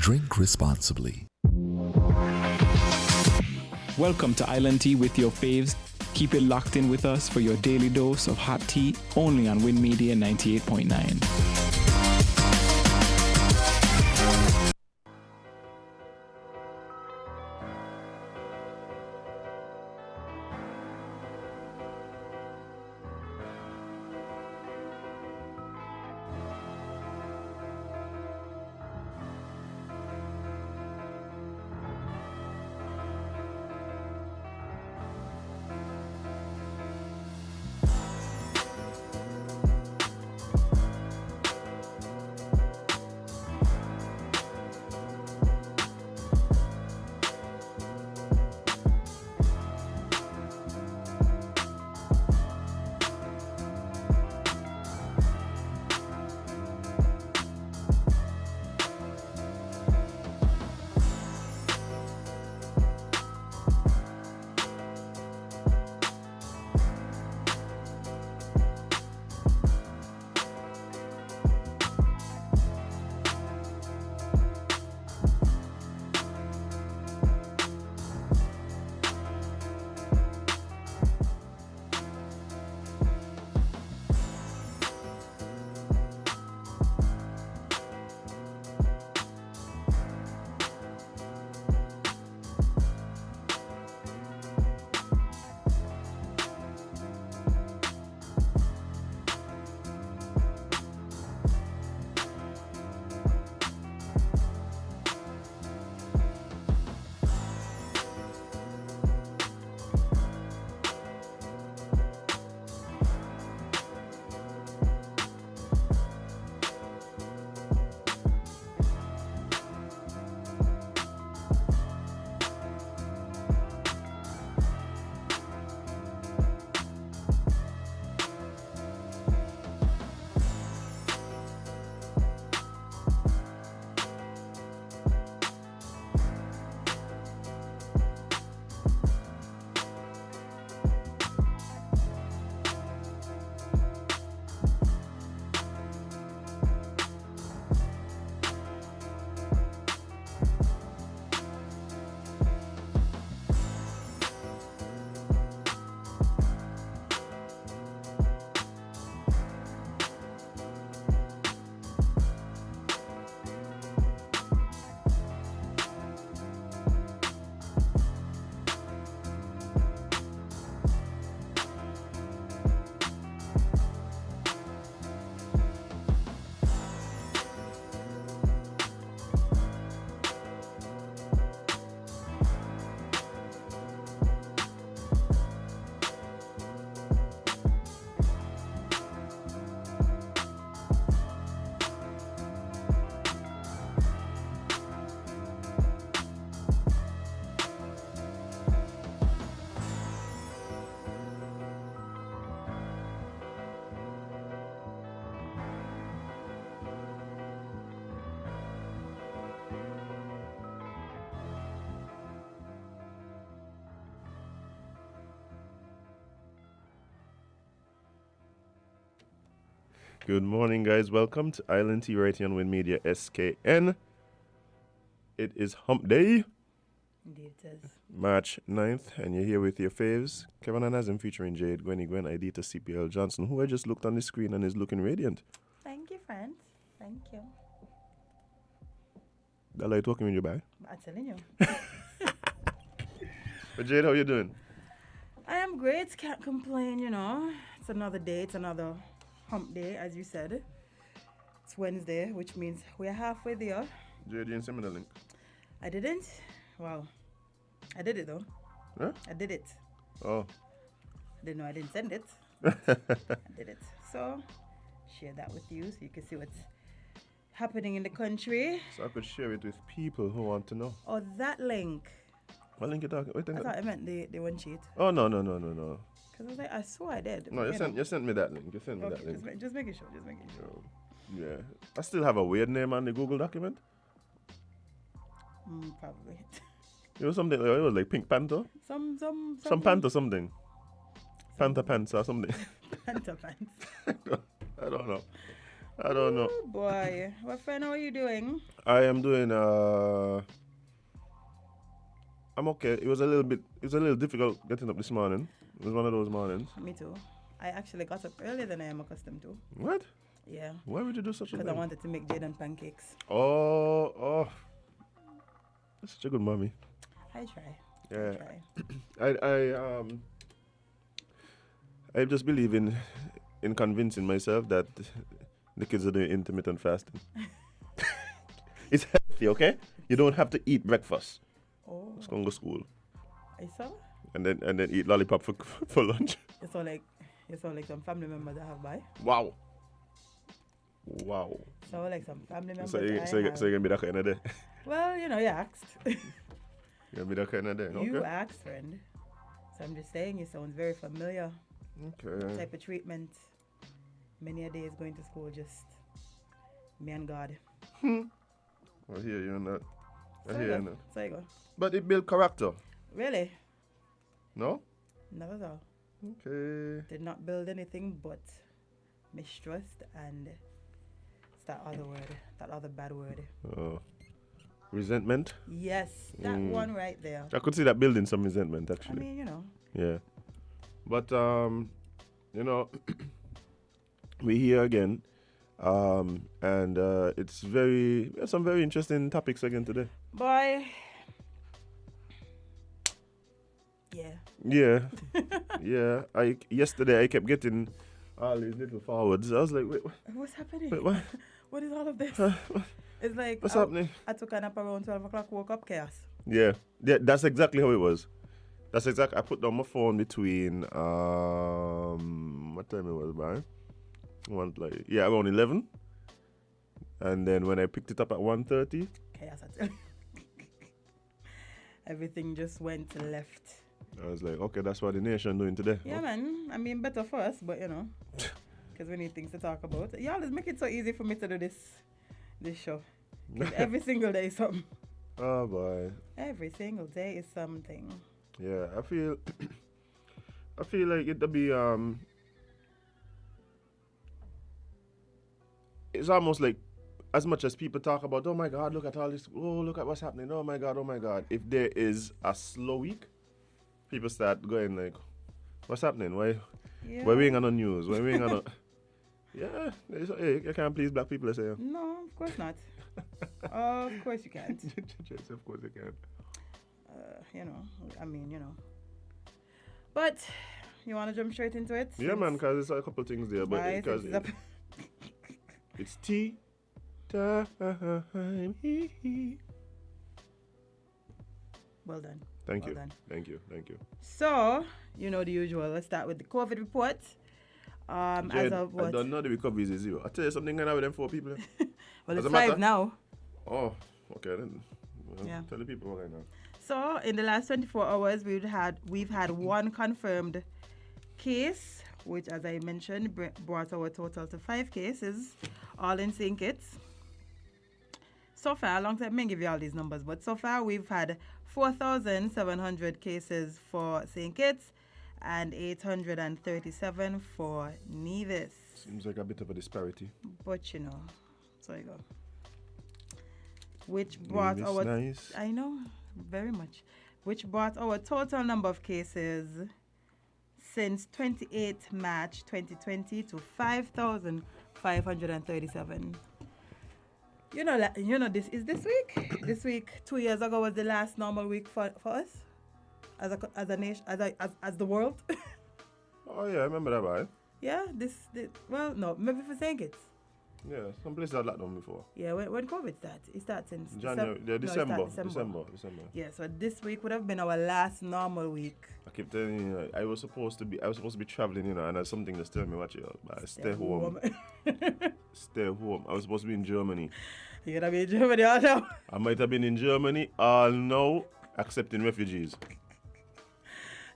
Drink responsibly. Welcome to Island Tea with your faves. Keep it locked in with us for your daily dose of hot tea only on Win Media 98.9. Good morning, guys. Welcome to Island Tea right here on Win Media SKN. It is Hump Day, Indeed it is. March 9th, and you're here with your faves, Kevin and Azim featuring Jade, Gwen, Idita, CPL Johnson, who I just looked on the screen and is looking radiant. Thank you, friends. Thank you. That light talking in your bag. I'm telling you. But Jade, how you doing? I am great. Can't complain, you know. It's another day. It's another hump day, as you said. It's Wednesday, which means we're halfway there. Jade, you didn't send me the link. I didn't? Wow. I did it, though. Huh? I did it. Oh. I didn't know I didn't send it. I did it. So, share that with you so you can see what's happening in the country. So I could share it with people who want to know. Oh, that link. What link you talking? What I thought I meant the one sheet. Oh, no. Because I was like, I swore I did. No, you sent me that link. You sent me that link. Just making sure. Just making sure. Yeah. I still have a weird name on the Google document. Probably. It was something, it was like Pink Panther? Some Panther something. Panther Pants or something. Panther pants. I don't know. I don't know. Oh boy. What friend, how are you doing? I am doing. I'm okay. It was a little difficult getting up this morning. It was one of those mornings. Me too. I actually got up earlier than I am accustomed to. What? Yeah. Why would you do such a Because I thing? wanted to make Jaden pancakes. Oh. That's such a good mommy. I try. Yeah. I try. I just believe in convincing myself that the kids are doing intermittent fasting. It's healthy, okay? You don't have to eat breakfast. Oh, Just go to school I saw. and then eat lollipop for lunch. You saw like some family members I have by. Wow. So like some family members So I you have. gonna be that kind of day. Well, you asked. You gonna be that kind of day. You Okay. asked, friend. So I'm just saying, it sounds very familiar. Okay. Type of treatment. Many a day is going to school, just me and God. I hear you on that. I hear you on that. So you go. But it build character. Really? No? Not at all. Okay. Did not build anything but mistrust and it's that other word, that other bad word. Resentment. Yes, that one right there. I could see that building some resentment I actually. mean, Yeah. But we're here again. And it's some very interesting topics again today. boy. Yeah. Yeah. Yeah. Yesterday I kept getting all these little forwards. I was like, wait, What's happening? what? What is all of this? It's like What's happening? I took a nap around 12 o'clock, woke up chaos. Yeah. That's exactly how it was. That's exactly. I put down my phone between what time it was, man? Around 11. And then when I picked it up at 1:30, Chaos, I tell you. Everything just went left. I was like, okay, that's what the nation doing today. Yeah, man. I mean, better for us, but because we need things to talk about. Y'all just make it so easy for me to do this show. 'Cause every single day is something. Oh boy. Every single day is something. Yeah, I feel like it'll be it's almost like as much as people talk about, oh my God, look at all this, oh look at what's happening, oh my God. If there is a slow week, people start going like, what's happening? Why we ain't got no news? Why we ain't got no Yeah, you can't please black people, I say. No, of course not. Of course you can't. Yes, of course you can. But you want to jump straight into it? Yeah, man, because there's a couple things there, but Why, because since it's tea time. Well done. Thank Well you. done. Thank you. So, the usual. Let's start with the COVID report. As Jed, of what? I don't know the recovery is 0. I tell you something going on with them 4 people. Well, As it's a matter- 5 now. Oh, okay then. Well, Yeah. Tell the people what right now. So, in the last 24 hours, we've had one confirmed case, which, as I mentioned, brought our total to 5 cases, all in St. Kitts. So far, alongside, I'm going to give you all these numbers, but so far we've had 4,700 cases for St. Kitts and 837 for Nevis. Seems like a bit of a disparity. But so you go. Which brought Nevis, our nice. I know, very much. Which brought our total number of cases since 28th March 2020 to 5,537. This is this week. This week, 2 years ago, was the last normal week for us as a nation, as the world. Oh yeah, I remember that, right? Yeah, no, maybe for St. Kitts. Yeah, some places had locked down before. Yeah, when COVID starts, it starts in January, December. December. Yeah, so this week would have been our last normal week. I keep telling you, I was supposed to be traveling, and there's something that's telling me watch it out. But I stay home. Stay home. I was supposed to be in Germany. You're gonna be in Germany all now. I might have been in Germany all now, accepting refugees.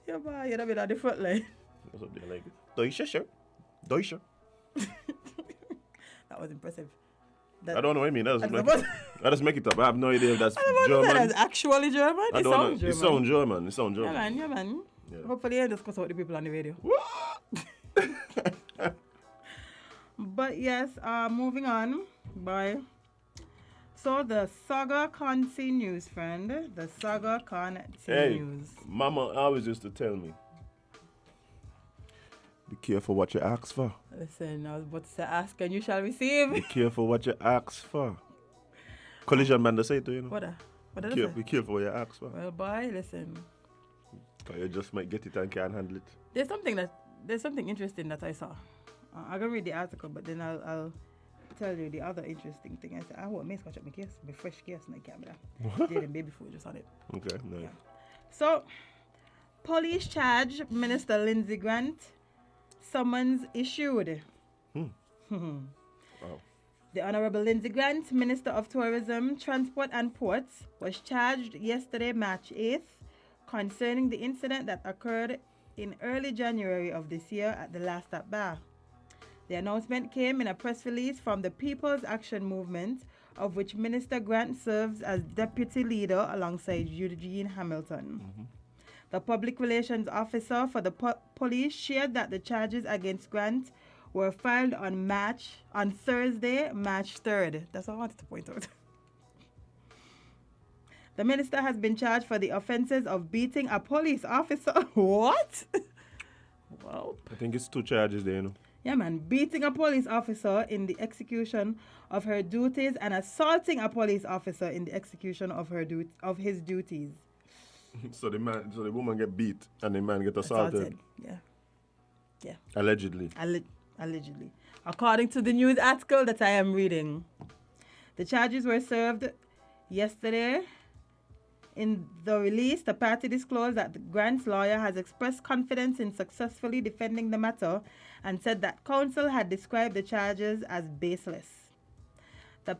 Yeah, but you're gonna be on the front line. That's what they're like. Deutsche. That was impressive. I don't know what I mean. I I just make it up. I have no idea if that's don't know if German. that's actually German. I It don't know. sounds German. It sounds German. Yeah, man. Yeah. Hopefully, I just cut out the people on the radio. But yes, moving on. Bye. So the saga continues, friend. The saga Hey, continues. Mama always used to tell me, be careful what you ask for. Listen, I was about to say, ask and you shall receive. Be careful what you ask for. Collision man, they say to you, know. What did I Be say? be careful what you ask for. Well, boy, listen. 'Cause you just might get it and can't handle it. There's something interesting that I saw. I can read the article, but then I'll tell you the other interesting thing. I said, I want me to catch up my case, my fresh case, and I can't be there. Did baby food just on it. Okay, nice. Yeah. So, police charge Minister Lindsey Grant. Summons issued. Wow. The Honorable Lindsey Grant, Minister of Tourism, Transport and Ports, was charged yesterday, March 8th, concerning the incident that occurred in early January of this year at the Last Stop Bar. The announcement came in a press release from the People's Action Movement, of which Minister Grant serves as deputy leader alongside Eugene Hamilton. The public relations officer for the police shared that the charges against Grant were filed on Thursday, March 3rd. That's what I wanted to point out. The minister has been charged for the offenses of beating a police officer. What? Well, I think it's 2 charges there, you know. yeah, man. Beating a police officer in the execution of her duties and assaulting a police officer in the execution of his duties. So the woman get beat and the man get assaulted. Yeah. Allegedly. Allegedly. According to the news article that I am reading. The charges were served yesterday. In the release, the party disclosed that Grant's lawyer has expressed confidence in successfully defending the matter and said that counsel had described the charges as baseless. The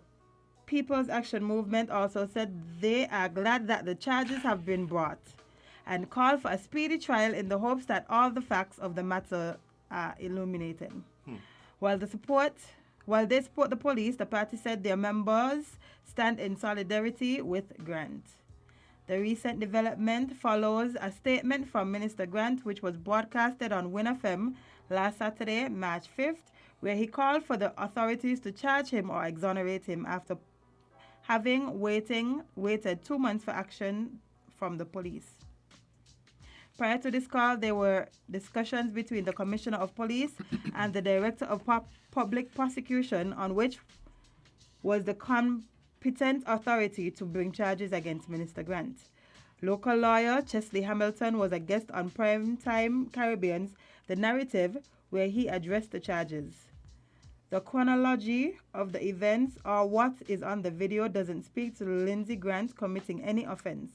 People's Action Movement also said they are glad that the charges have been brought and called for a speedy trial in the hopes that all the facts of the matter are illuminated. While they support the police, the party said their members stand in solidarity with Grant. The recent development follows a statement from Minister Grant, which was broadcasted on Win FM last Saturday, March 5th, where he called for the authorities to charge him or exonerate him after having waited 2 months for action from the police. Prior to this call, there were discussions between the Commissioner of Police and the Director of Public Prosecution on which was the competent authority to bring charges against Minister Grant. Local lawyer Chesley Hamilton was a guest on Primetime Caribbean's The Narrative, where he addressed the charges. The chronology of the events or what is on the video doesn't speak to Lindsey Grant committing any offense.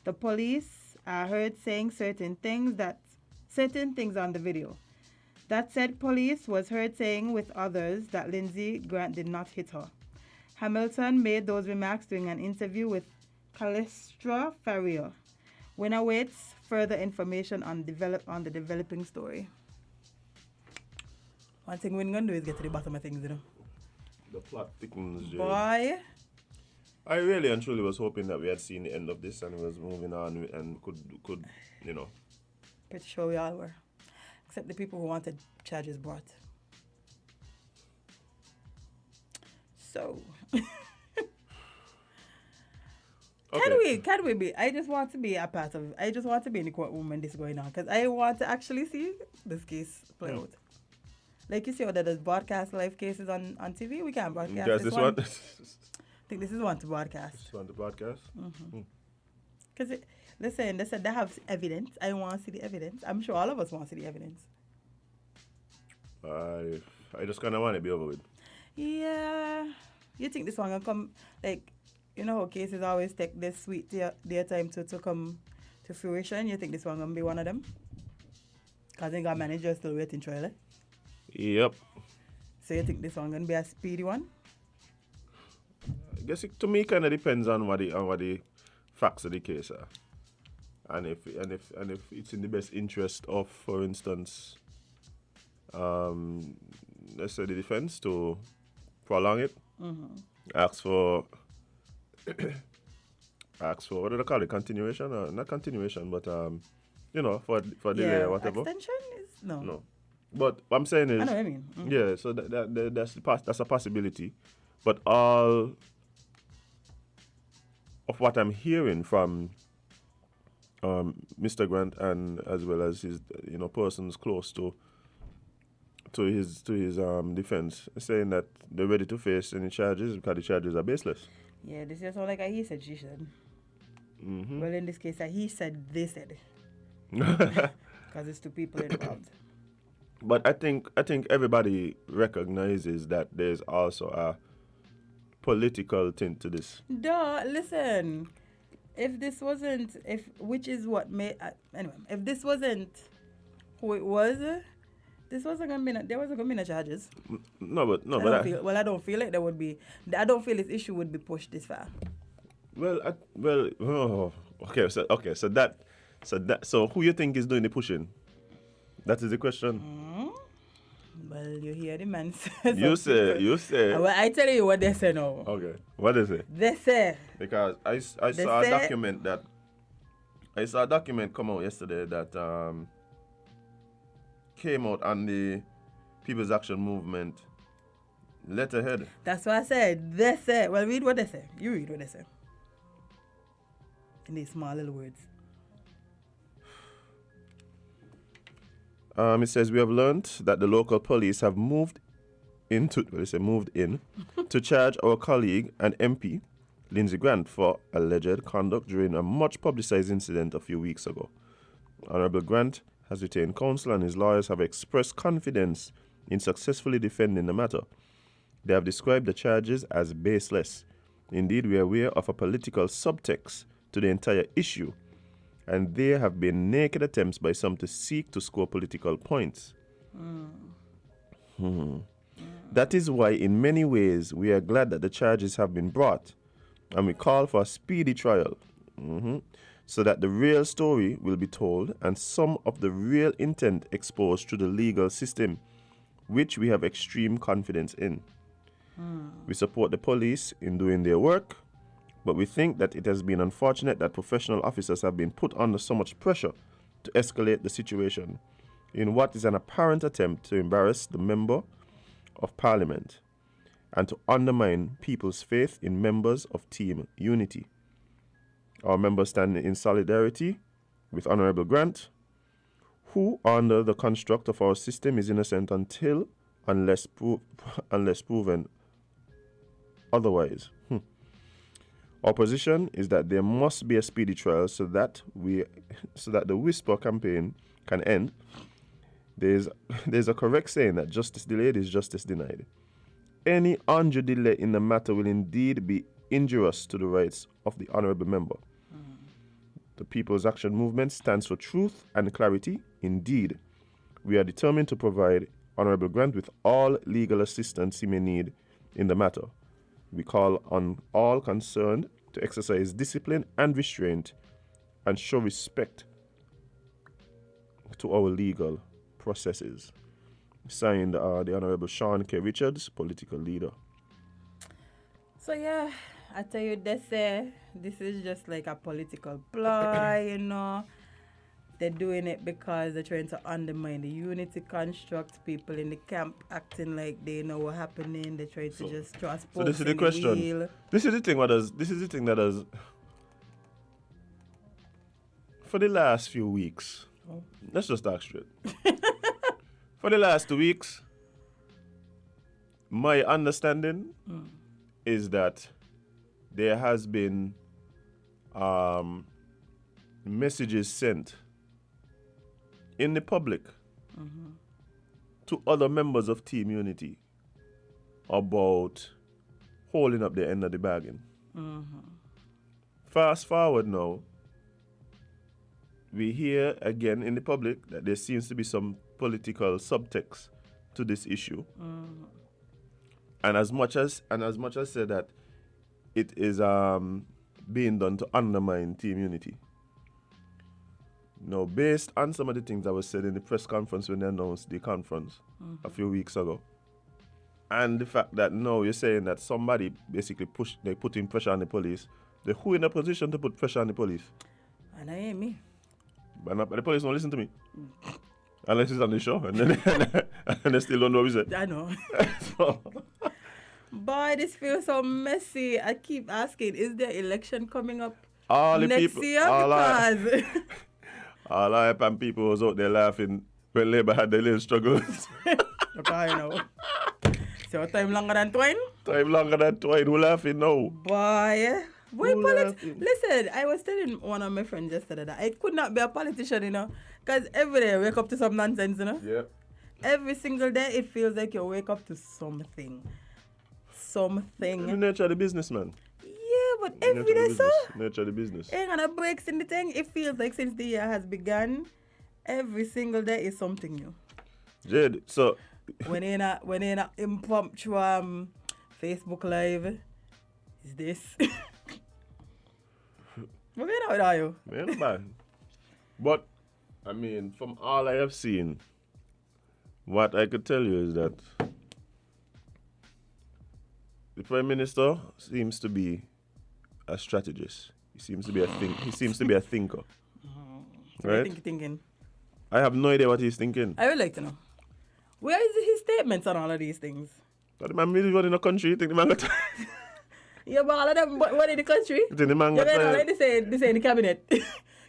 The police are heard saying certain things on the video. That said, police was heard saying with others that Lindsey Grant did not hit her. Hamilton made those remarks during an interview with Callistra Farrier. Winner awaits further information on the developing story. One thing we're going to do is get to the bottom of things, you know. The plot thickens, Jay. Boy. I really and truly was hoping that we had seen the end of this and was moving on and could, you know. Pretty sure we all were. Except the people who wanted charges brought. So. Okay. Can we be? I just want to be in the courtroom when this is going on. Because I want to actually see this case play out. Like you see how there's broadcast live cases on TV. We can't broadcast Just this one? I think this is one to broadcast. This one to broadcast? Because, listen, they said they have evidence. I want to see the evidence. I'm sure all of us want to see the evidence. I just kind of want it to be over with. Yeah. You think this one will come, like, you know how cases always take this sweet their time to come to fruition? You think this one going to be one of them? Because they got managers still waiting trial, eh? Yep. So you think this one going to be a speedy one? I guess to me kind of depends on what the facts of the case are, and if it's in the best interest of, for instance, let's say the defense to prolong it, ask for what do they call it, continuation or not continuation, but for delay or whatever. Extension is no. But what I'm saying is, I know what I mean. yeah. So that's a possibility, but all of what I'm hearing from Mr. Grant and as well as his persons close to his defense, saying that they're ready to face any charges because the charges are baseless. Yeah, this just sound like a he said, she said. Well, in this case, a he said, they said. Because it's two people involved. But I think everybody recognizes that there's also a political tint to this. Duh, listen. If this wasn't, which is what made, anyway, if this wasn't who it was, this wasn't gonna be, there wasn't gonna be no charges. I don't feel like there would be. I don't feel this issue would be pushed this far. So who you think is doing the pushing? That is the question. Well, you hear the man say. You say. Well, I tell you what they say now. Okay, what is it? They say. Because I saw a document come out yesterday that came out on the People's Action Movement letterhead. That's what I said. They say. Well, read what they say. You read what they say. In these small little words. It says we have learned that the local police have moved in to charge our colleague and MP, Lindsey Grant, for alleged conduct during a much publicized incident a few weeks ago. Honorable Grant has retained counsel and his lawyers have expressed confidence in successfully defending the matter. They have described the charges as baseless. Indeed, we are aware of a political subtext to the entire issue, and there have been naked attempts by some to seek to score political points. That is why, in many ways, we are glad that the charges have been brought, and we call for a speedy trial, so that the real story will be told and some of the real intent exposed through the legal system, which we have extreme confidence in. We support the police in doing their work, but we think that it has been unfortunate that professional officers have been put under so much pressure to escalate the situation in what is an apparent attempt to embarrass the Member of Parliament and to undermine people's faith in members of Team Unity. Our members stand in solidarity with Honorable Grant, who, under the construct of our system, is innocent unless proven otherwise. Our position is that there must be a speedy trial so that the whisper campaign can end. There's a correct saying that justice delayed is justice denied. Any undue delay in the matter will indeed be injurious to the rights of the honourable member. The People's Action Movement stands for truth and clarity. Indeed, we are determined to provide Honourable Grant with all legal assistance he may need in the matter. We call on all concerned to exercise discipline and restraint and show respect to our legal processes. Signed, the Honourable Sean K. Richards, political leader. So yeah, I tell you, this is just like a political ploy, you know. They're doing it because they're trying to undermine the unity construct. People in the camp acting like they know what's happening. They're trying to just throw spokes. So this is the question. Wheel. This is the thing. This is the thing that has, for the last few weeks. Oh. Let's just talk straight. For the last 2 weeks, my understanding is that there has been messages sent in the public to other members of Team Unity about holding up the end of the bargain. Fast forward now, we hear again in the public that there seems to be some political subtext to this issue. And as much as said that it is being done to undermine Team Unity. Now, based on some of the things that were said in the press conference when they announced the conference a few weeks ago, and the fact that now you're saying that somebody basically putting pressure on the police, they're who in a position to put pressure on the police? And I ain't me. But the police don't listen to me. Unless it's on the show, and then and they still don't know who's it. I know. So, Boy, this feels so messy. I keep asking, is there election coming up all the next people, year? all I, Because all I and people was out there laughing when Labour had their little struggles. okay, you know. So time longer than twine? Time longer than twine, who laughing now? Boy. Wait, Who laughing? listen, I was telling one of my friends yesterday that I could not be a politician, you know. Because every day I wake up to some nonsense, you know. Yeah. Every single day it feels like you wake up to something. The nature of the business, man. Yeah, but every day, so. Nature of the business. Ain't gonna breaks in the thing. It feels like since the year has begun, every single day is something new. Jade, so When in a impromptu Facebook Live, is this? What going on with you? man, bad. But I mean, from all I have seen, what I could tell you is that the Prime Minister seems to be a strategist. He seems to be a thinker. What Right? do you think you're thinking? I have no idea what he's thinking. I would like to know. Where is his statements on all of these things? But the man really running the country. You think the man got Yeah, but all of them what in the country? you think the man You're got going to like they say in the cabinet.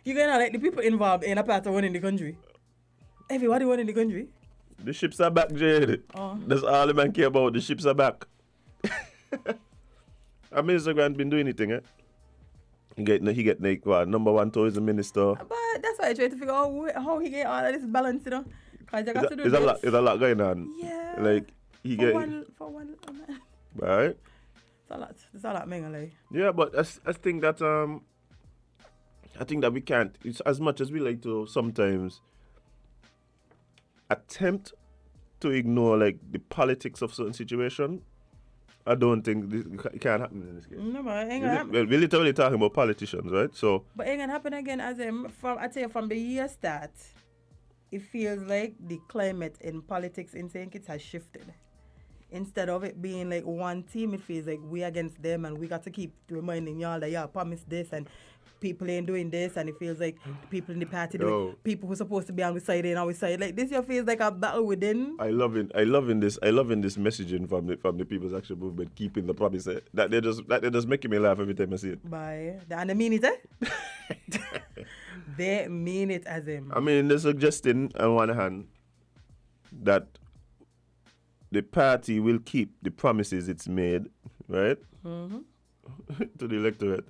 You're going to like the people involved in a part of one in the country. Everybody one in the country. The ships are back, Jade. Oh. That's all the man care about. The ships are back. I mean, Mr. Grant been doing anything, eh? He get like what, number one tourism minister. But that's why I try to figure out how he get all of this balance, you know. Because you got to do There's a lot going on. Yeah. Like he for get one man. right. It's a lot, man. Like. Yeah, but I think that we can't. It's as much as we like to sometimes attempt to ignore like the politics of certain situation. I don't think it can't happen in this case. No, but it ain't gonna happen. Well, we're literally talking about politicians, right? So But it ain't gonna happen again as from the year start. It feels like the climate in politics in St. Kitts has shifted. Instead of it being like one team, it feels like we against them and we got to keep reminding y'all that y'all promised this and people ain't doing this, and it feels like the people in the party people who's supposed to be on our side ain't on our side. Like this year feels like a battle within. I loving this messaging from the People's Action Movement, keeping the promise. That they're just making me laugh every time I see it. And they mean it, eh? They mean it as in. I mean, they're suggesting on one hand that the party will keep the promises it's made, right? Mm-hmm. To the electorate.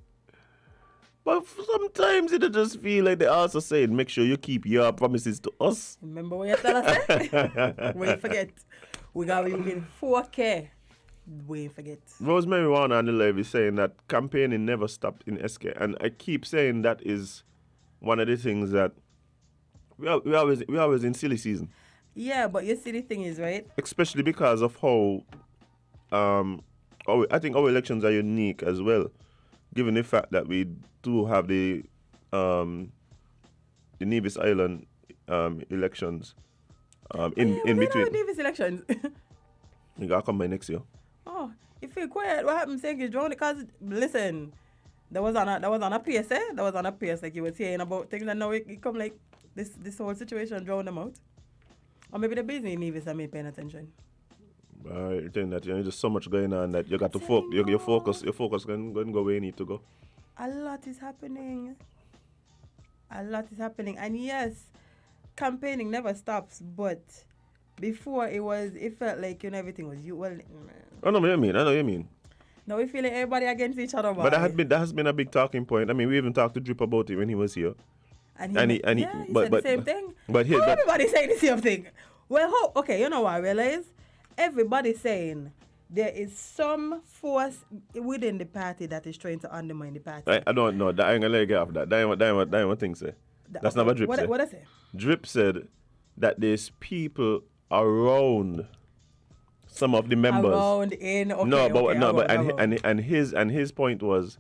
But sometimes it just feel like they're also saying, make sure you keep your promises to us. Remember what you tell us, eh? We forget. We got you in 4K. We forget. Rosemary Warner on the live is saying that campaigning never stopped in SK. And I keep saying that is one of the things that we always in silly season. Yeah, but you see the thing is, right? Especially because of how I think our elections are unique as well, given the fact that we do have the Nevis Island elections in between. Nevis elections. You gotta come by next year. Oh, you feel quiet. What happened? Saying you drowned because listen, that was on a pace, eh? That was on a pace, like you were saying about things, and now it come like this whole situation drown them out. Or maybe they're busy in Nevis and me paying attention. I think that there's so much going on that you got to your focus can go where you need to go. A lot is happening. And yes, campaigning never stops, but before it felt like everything was you. Well, I know what you mean. now we feel like everybody against each other. But that has been a big talking point. I mean, we even talked to Drip about it when he was here. He said the same thing. But everybody's saying the same thing. Well, okay, you know what I realize? Everybody's saying there is some force within the party that is trying to undermine the party. I don't know. I ain't gonna let you get off that. That ain't what thing say. That's not what Drip said. What I say? Drip said that there's people around some of the members. And his point was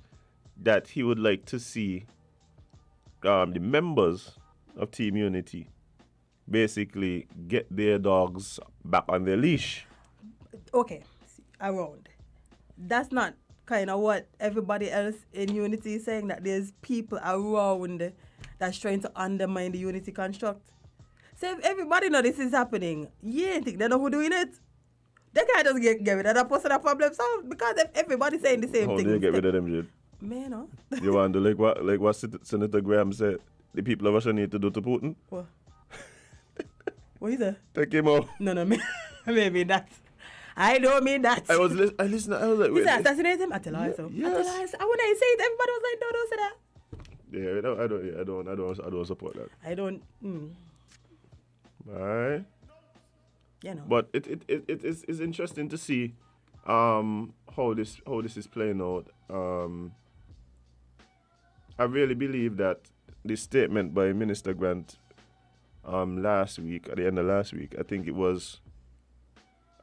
that he would like to see the members of Team Unity basically get their dogs back on their leash. Okay, around. That's not kind of what everybody else in Unity is saying, that there's people around that's trying to undermine the Unity construct. So if everybody know this is happening, you ain't think they know who doing it? They can't just get rid of that person, that problem solved, because if everybody's saying the same How thing. do you get rid of them, Jude? Man, no. You want to like what Senator Graham said the people of Russia need to do to Putin? What? What is that? Take him out. No, maybe that. I don't mean that. I listening. I was like, Is that assassinate him? I tell her so. Yes. I tell her so. And when I say it, everybody was like, no, don't say that. I don't support that. I don't. Alright. You know. But it's interesting to see how this is playing out. I really believe that this statement by Minister Grant last week, at the end of last week, I think it was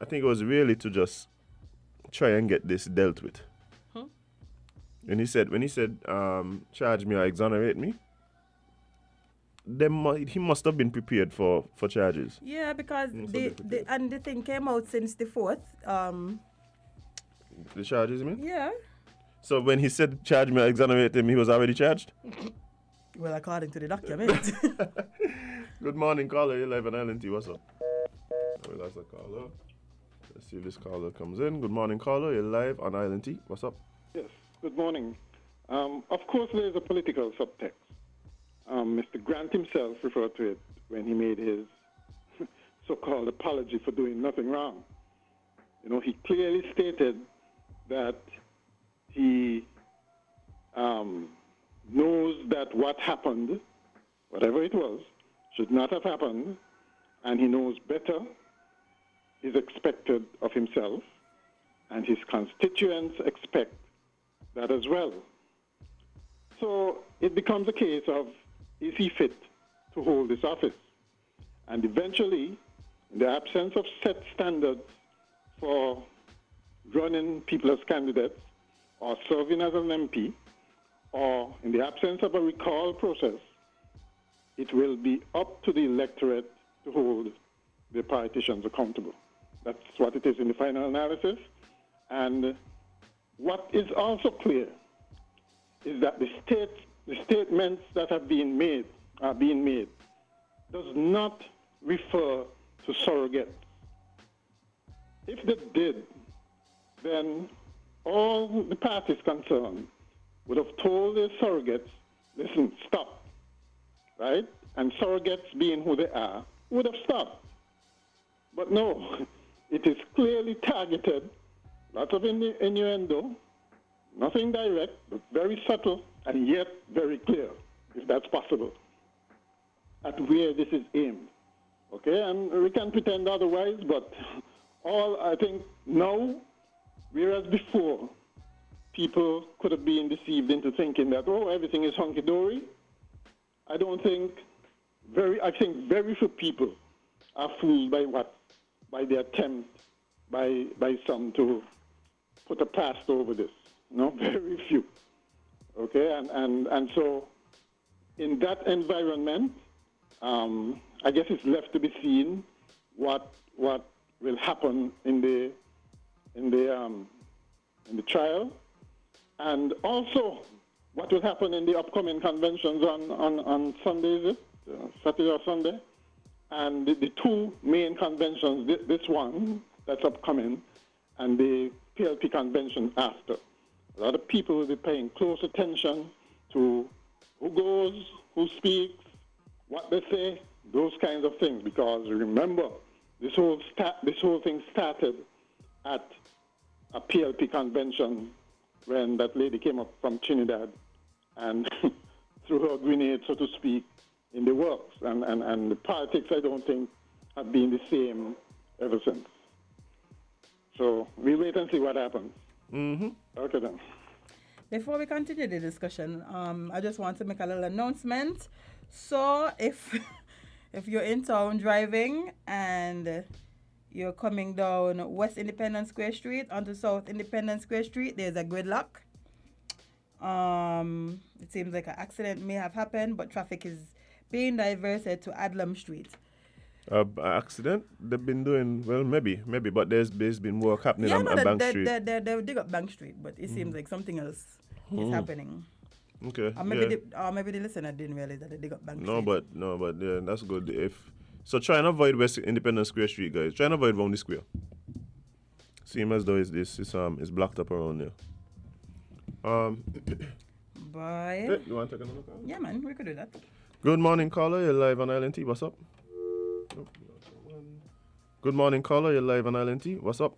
really to just try and get this dealt with. When he said charge me or exonerate me, he must have been prepared for charges. Yeah, because the thing came out since the 4th. The charges, you mean? Yeah. So when he said charge me or exonerate him, he was already charged? Well, according to the document. Good morning, caller. You're live on LNT. What's up? We lost a caller. Let's see if this caller comes in. Good morning, caller. You're live on LNT. What's up? Yes, good morning. Of course, there is a political subtext. Mr. Grant himself referred to it when he made his so-called apology for doing nothing wrong. You know, he clearly stated that he knows that what happened, whatever it was, should not have happened, and he knows better is expected of himself, and his constituents expect that as well. So it becomes a case of, is he fit to hold this office? And eventually, in the absence of set standards for running people as candidates or serving as an MP, or in the absence of a recall process, it will be up to the electorate to hold the politicians accountable. That's what it is in the final analysis. And what is also clear is that the statements that are being made does not refer to surrogates. If they did, then all the parties concerned would have told their surrogates, listen, stop, right? And surrogates, being who they are, would have stopped. But no, it is clearly targeted, lots of innuendo, nothing direct, but very subtle, and yet very clear, if that's possible, at where this is aimed. Okay, and we can pretend otherwise, but all I think now, whereas before, people could have been deceived into thinking that, oh, everything is hunky-dory. I think very few people are fooled by the attempt by some to put a past over this. No, very few. Okay, and so in that environment, I guess it's left to be seen what will happen in the trial, and also what will happen in the upcoming conventions on Sunday, is it? Saturday or Sunday? And the two main conventions, this one that's upcoming, and the PLP convention after. A lot of people will be paying close attention to who goes, who speaks, what they say, those kinds of things. Because remember, this whole thing started at a PLP convention when that lady came up from Trinidad and threw her grenade, so to speak, in the works. And the politics, I don't think, have been the same ever since. So we'll wait and see what happens. Mm-hmm. Okay, then. Before we continue the discussion, I just want to make a little announcement. So if you're in town driving and you're coming down West Independence Square Street onto South Independence Square Street, there's a gridlock. It seems like an accident may have happened, but traffic is being diverted to Adlam Street. Accident? They've been doing, well, maybe, but there's been work happening on Bank Street. They dig up Bank Street, but it seems like something else is happening. Okay. Or maybe the listener didn't realize that they dig up Bank Street. No, but yeah, that's good. So try and avoid West Independence Square Street, guys. Try and avoid around the square. Seem as though it's blocked up around there. Bye. Hey, you want to take another call? Yeah, man, we could do that. Good morning, caller. You're live on ILNT. What's up? Good morning, caller. You're live on ILNT. What's up?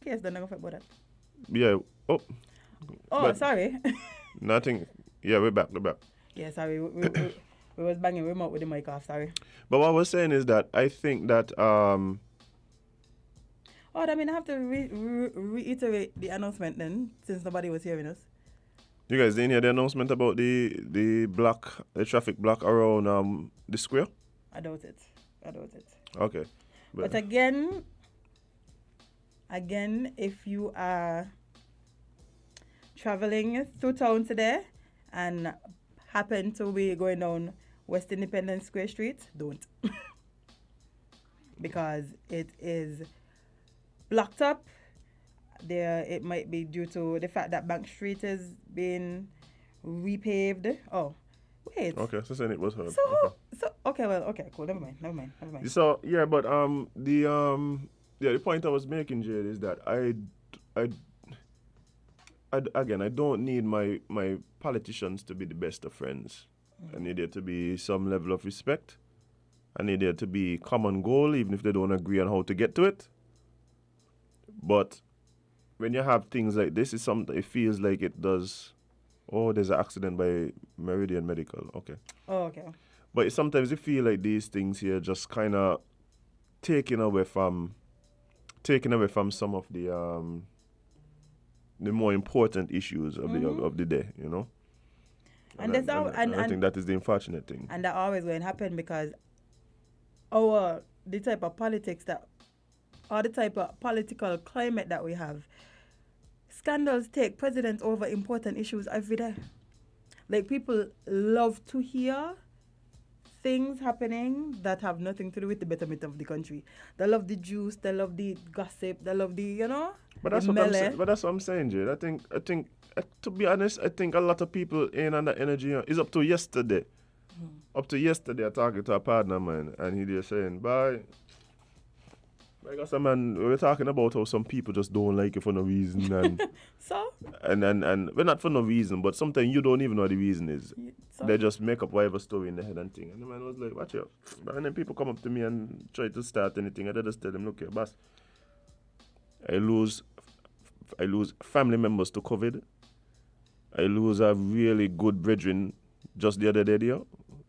Yes, then I'm going to about that. Yeah. Oh, Oh, But- sorry. nothing. Yeah, we're back. We're back. Yeah, sorry. We was banging remote with the mic off, sorry. But what I was saying is that I think that Oh, I mean, I have to reiterate the announcement then, since nobody was hearing us. you guys didn't hear the announcement about the traffic block around the square. I doubt it. Okay. But again, if you are traveling through town today and happen to be going down West Independence Square Street, don't. Because it is blocked up. There, it might be due to the fact that Bank Street is being repaved. Oh, wait. Okay, so saying it was heard. So, Okay. okay, cool. Never mind. So yeah, but the point I was making, Jade, is that I don't need my politicians to be the best of friends. I need there to be some level of respect. I need there to be common goal, even if they don't agree on how to get to it. But when you have things like this, it's something. It feels like it does. Oh, there's an accident by Meridian Medical. Okay. Oh, okay. But sometimes you feel like these things here just kind of taking away from some of the more important issues of the day, you know. And that's how, I think that is the unfortunate thing. And that always going to happen because the type of politics or the type of political climate that we have, scandals take precedence over important issues every day. Like, people love to hear things happening that have nothing to do with the betterment of the country. They love the juice, they love the gossip, they love the, you know. But that's what I'm saying. But that's what I'm saying, Jade. I think to be honest, I think a lot of people ain't on that energy. It's up to yesterday. Up to yesterday, I talking to a partner of mine, and he just saying, "Bye." I got some man. We were talking about how some people just don't like it for no reason, and So? and well, not for no reason, but sometimes you don't even know what the reason is. So? They just make up whatever story in their head and thing. And the man was like, "Watch out!" And then people come up to me and try to start anything, and I just tell them, "Look here, boss. I lose family members to COVID. I lose a really good brethren just the other day there.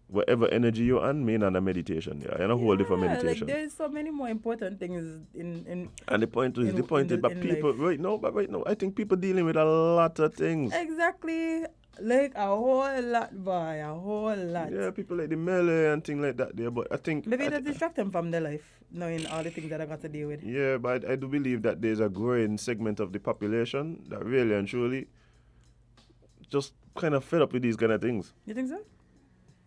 Whatever energy you're on, me on a meditation. Yeah, and a whole different meditation. Like, there's so many more important things in and the point is, but people life. right now, I think people dealing with a lot of things. Exactly. Like a whole lot, boy, a whole lot. Yeah, people like the melee and things like that there, but I think Maybe it'll distract them from their life, knowing all the things that I got to deal with. yeah, but I do believe that there's a growing segment of the population that really and truly just kind of fed up with these kind of things. You think so?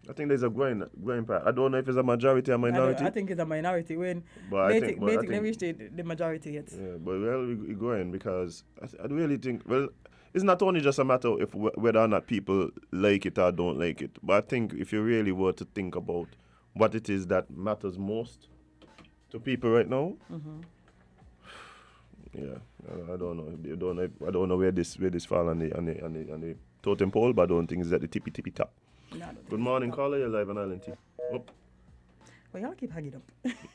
I think there's a growing part. I don't know if it's a majority or minority. I think it's a minority. When But I think they reach the majority yet. Yeah, but well, we're growing because I really think, well, it's not only just a matter of whether or not people like it or don't like it, but I think if you really were to think about what it is that matters most to people right now, yeah, I don't know. I don't know where this fall on the totem pole, but I don't think it's at the tippy top. No, Good morning, caller. You're live on ILNT. Oh. Well, y'all keep hanging up.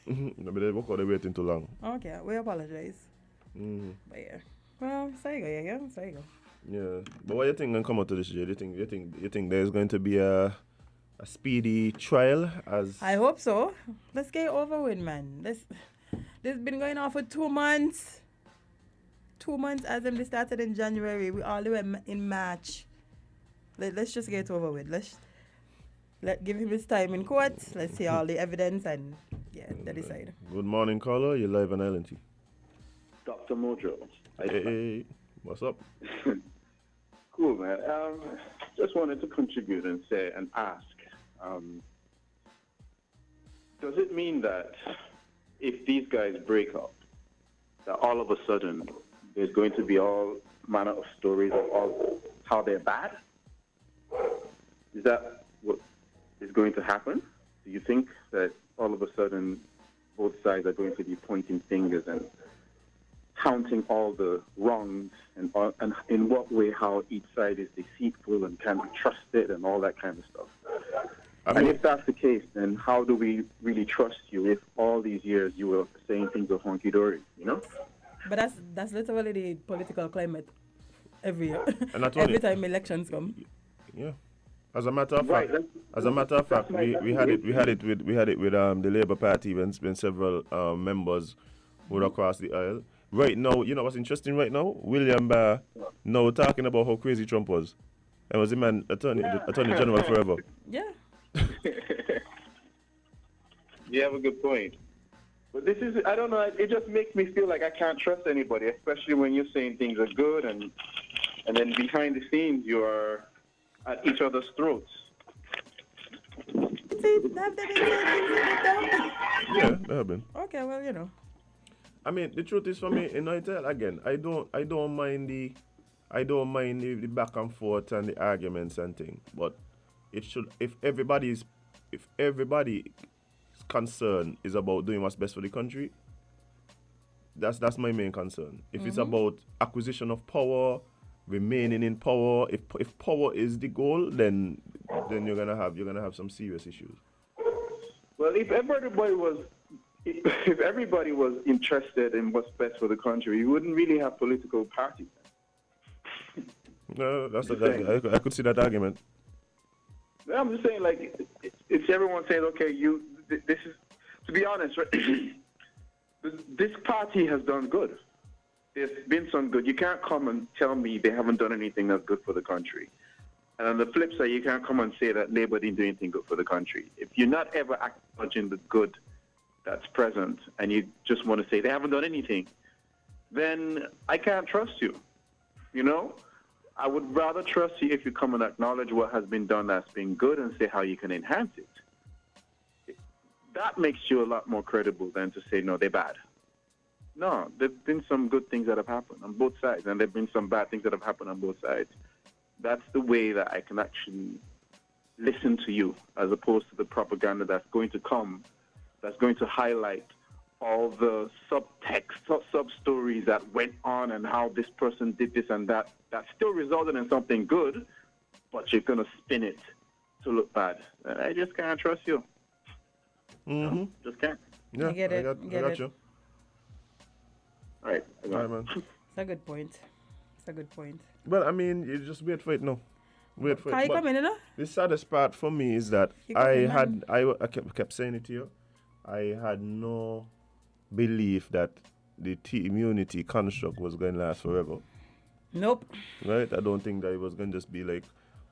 No, but they work out, they waiting too long. Okay, we apologize. Mm-hmm. But yeah. Well, so you go, yeah. So you go. Yeah. But what do you think gonna come out of this year? You think there's going to be a speedy trial as I hope so. Let's get it over with, man. This been going on for 2 months. 2 months as they started in January. We all were in March. Let's just get it over with. Let give him his time in court. Let's see all the evidence and they decide. Good morning, caller. You're live on Island T. Dr. Mojo. Hey, what's up? Cool, man. Just wanted to contribute and say and ask, does it mean that if these guys break up, that all of a sudden there's going to be all manner of stories of all how they're bad? Is that what is going to happen? Do you think that all of a sudden both sides are going to be pointing fingers and counting all the wrongs and in what way how each side is deceitful and can't be trusted and all that kind of stuff? And if that's the case, then how do we really trust you if all these years you were saying things are honky-dory, you know? But that's literally the political climate every year. And that's every only- time elections come. Yeah. As a matter of Right, fact, that's we had it with the Labour Party when several members would across the aisle. Right now, you know what's interesting right now? William Barr now talking about how crazy Trump was. And was the man attorney general forever. Yeah. You have a good point. But this is, I don't know, it just makes me feel like I can't trust anybody, especially when you're saying things are good and then behind the scenes you are at each other's throats. See, have they been saying things like that? Yeah, that happened. Okay, well, you know. I mean, the truth is for me, in United again, I don't mind the back and forth and the arguments and things, but it should if everybody's concern is about doing what's best for the country, that's my main concern. If it's about acquisition of power, remaining in power, if power is the goal, then you're gonna have some serious issues. Well, if everybody was interested in what's best for the country, you wouldn't really have political parties. No, I could see that argument. I'm just saying, like, it's everyone saying, okay, this is, to be honest, right, this party has done good. There's been some good. You can't come and tell me they haven't done anything that's good for the country. And on the flip side, you can't come and say that Labour didn't do anything good for the country. If you're not ever acknowledging the good that's present and you just want to say they haven't done anything, then I can't trust you, you know? I would rather trust you if you come and acknowledge what has been done that's been good and say how you can enhance it. That makes you a lot more credible than to say, no, they're bad. No, there have been some good things that have happened on both sides, and there have been some bad things that have happened on both sides. That's the way that I can actually listen to you, as opposed to the propaganda that's going to come, that's going to highlight all the subtext, sub-stories that went on and how this person did this and that still resulted in something good, but you're going to spin it to look bad. I just can't trust you. Mm-hmm. No, just can't. Yeah, I get it. I got you. All right. All right, man. It's a good point. Well, I mean, you just wait for it now. Wait for Can it. you But come in, you know? the saddest part for me is that You come in, man. I kept saying it to you. I had no belief that the immunity construct was going to last forever. Nope. Right? I don't think that it was going to just be like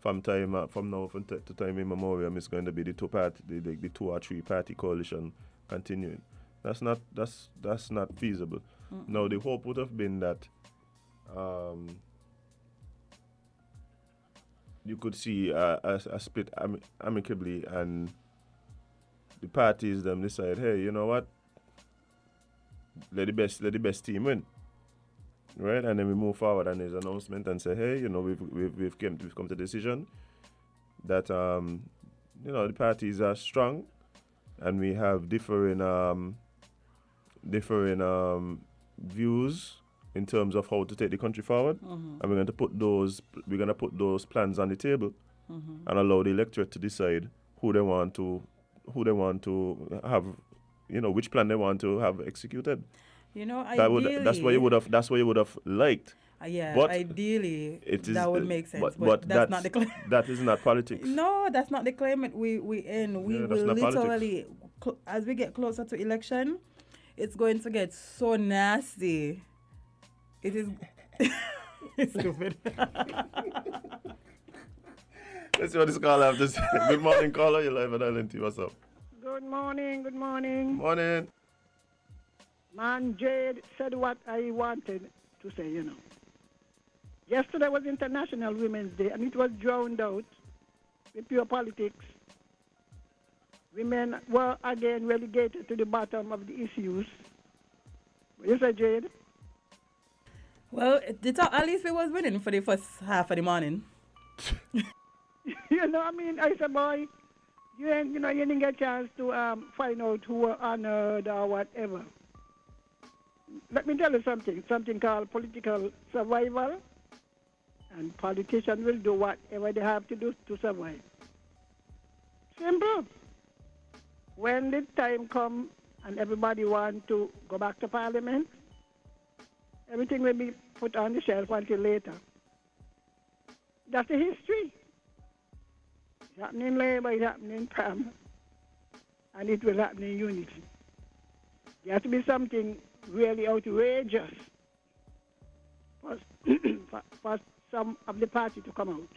from now to time immemorial, it's going to be the two or three party coalition continuing. That's not feasible. Mm-mm. Now the hope would have been that you could see a split amicably and the parties them decide, hey, you know what? Let the best team win. Right? And then we move forward and there's an announcement and say, hey, you know, we've come to the decision that you know, the parties are strong and we have differing views in terms of how to take the country forward, and we're going to put those plans on the table and allow the electorate to decide who they want to who they want to have, which plan they want to have executed. That's what you would have. That's what you would have liked. But ideally, that would make sense. But that's not the claim. That is not politics. No, that's not the claim. We will literally, as we get closer to election, it's going to get so nasty. It is. It's stupid. Let's see what this caller have to say. Good morning, caller. You're live at LNT. What's up? Good morning. Good morning. Morning. Man, Jade said what I wanted to say, Yesterday was International Women's Day, and it was drowned out with pure politics. Women were again relegated to the bottom of the issues. What you say, Jade? Well, at least we was winning for the first half of the morning. I said, boy, you didn't get a chance to find out who were honored or whatever. Let me tell you something called political survival, and politicians will do whatever they have to do to survive. Simple. When the time comes and everybody wants to go back to Parliament, everything will be put on the shelf until later. That's the history. It's happening in Labour, it's happening in PRAM, and it will happen in Unity. There has to be something really outrageous for some of the party to come out.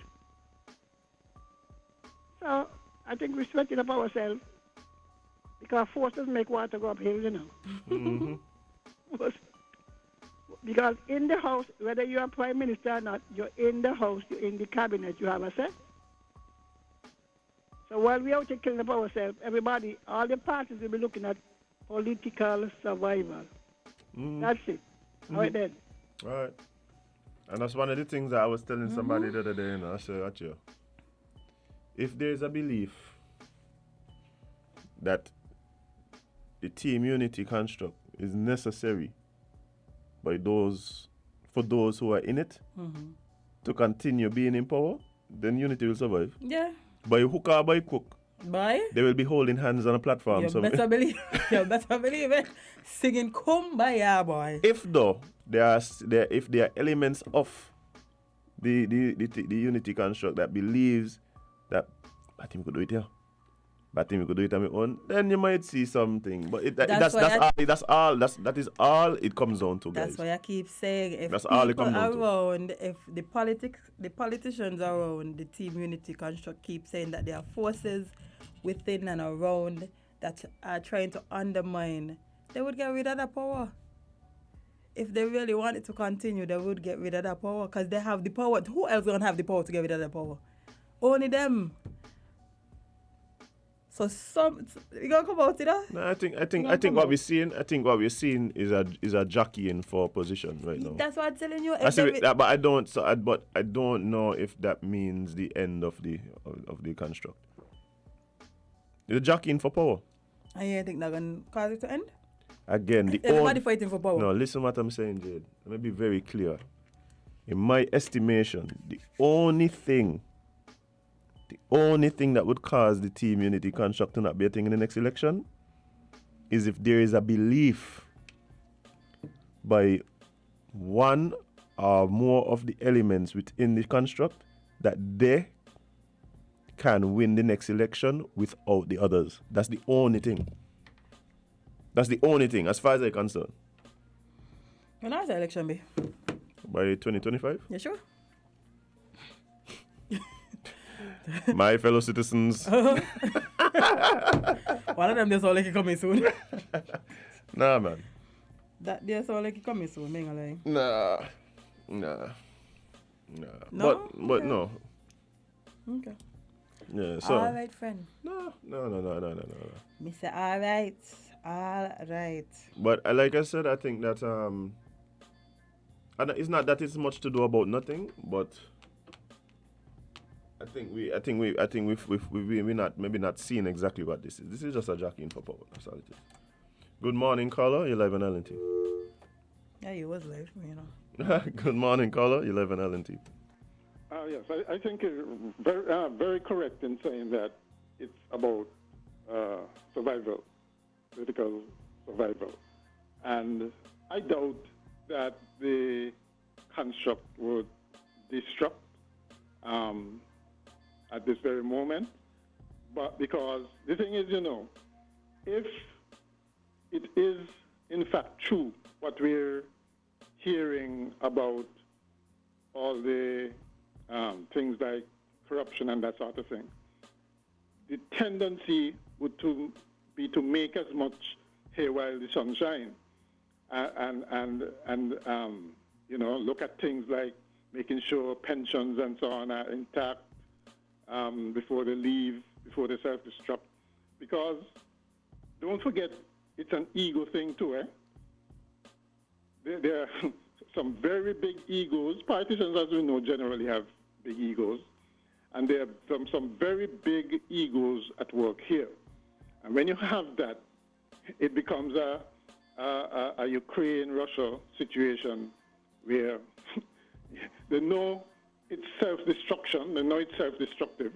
So I think we're sweating up ourselves because forces make water go uphill, Mm-hmm. Because in the House, whether you're a Prime Minister or not, you're in the House, you're in the Cabinet, you have a say. So while we're out here killing up ourselves, everybody, all the parties will be looking at political survival. Mm-hmm. That's it. All right then. All right. And that's one of the things that I was telling somebody the other day, I said, Acho, if there's a belief that the team unity construct is necessary for those who are in it to continue being in power, then unity will survive. Yeah. By hook or by crook, they will be holding hands on a platform. You better believe it. Singing Kumbaya, boy. If there are elements of the unity construct that believes that I think we could do it here, but I think we could do it on my own, then you might see something. But that is all it comes down to, guys. That's why I keep saying, if that's all it comes down around, if the politicians around the team unity construct keep saying that there are forces within and around that are trying to undermine, they would get rid of that power. If they really wanted to continue, they would get rid of that power because they have the power. Who else gonna have the power to get rid of that power? Only them. So you gonna come out, No, I think what we're seeing is a jockeying for position right now. That's what I'm telling you. But I don't know if that means the end of the construct. They're jockeying for power. And you think they're gonna cause it to end? Again, everybody fighting for power. No, listen what I'm saying, Jade. Let me be very clear. In my estimation, the only thing that would cause the team unity construct to not be a thing in the next election is if there is a belief by one or more of the elements within the construct that they can win the next election without the others. That's the only thing. That's the only thing, as far as I'm concerned. When does the election be? By 2025? You sure? My fellow citizens. One of them, they sound like it coming soon. Nah, man. That they sound like it coming soon, man. Nah. No? But no. Okay. Yeah, so. All right, friend. No. Mr. All right. But like I said, I think that and it's not that it's much to do about nothing, but I think we're not seeing exactly what this is. This is just a jockeying for power. That's all it is. Good morning, caller. You're live on LNT. Yeah, you was live, Good morning, caller. You're live on LNT. Yes, I think you're very, very correct in saying that it's about survival, political survival. And I doubt that the construct would disrupt at this very moment. But because the thing is, if it is in fact true what we're hearing about all the things like corruption and that sort of thing, the tendency would be to make as much hay while the sun shines, and look at things like making sure pensions and so on are intact before they leave, before they self-destruct. Because don't forget, it's an ego thing too, eh? There are some very big egos. Politicians, as we know, generally have big egos. And there are some very big egos at work here. And when you have that, it becomes a Ukraine-Russia situation where they know it's self-destruction, they know it's self-destructive,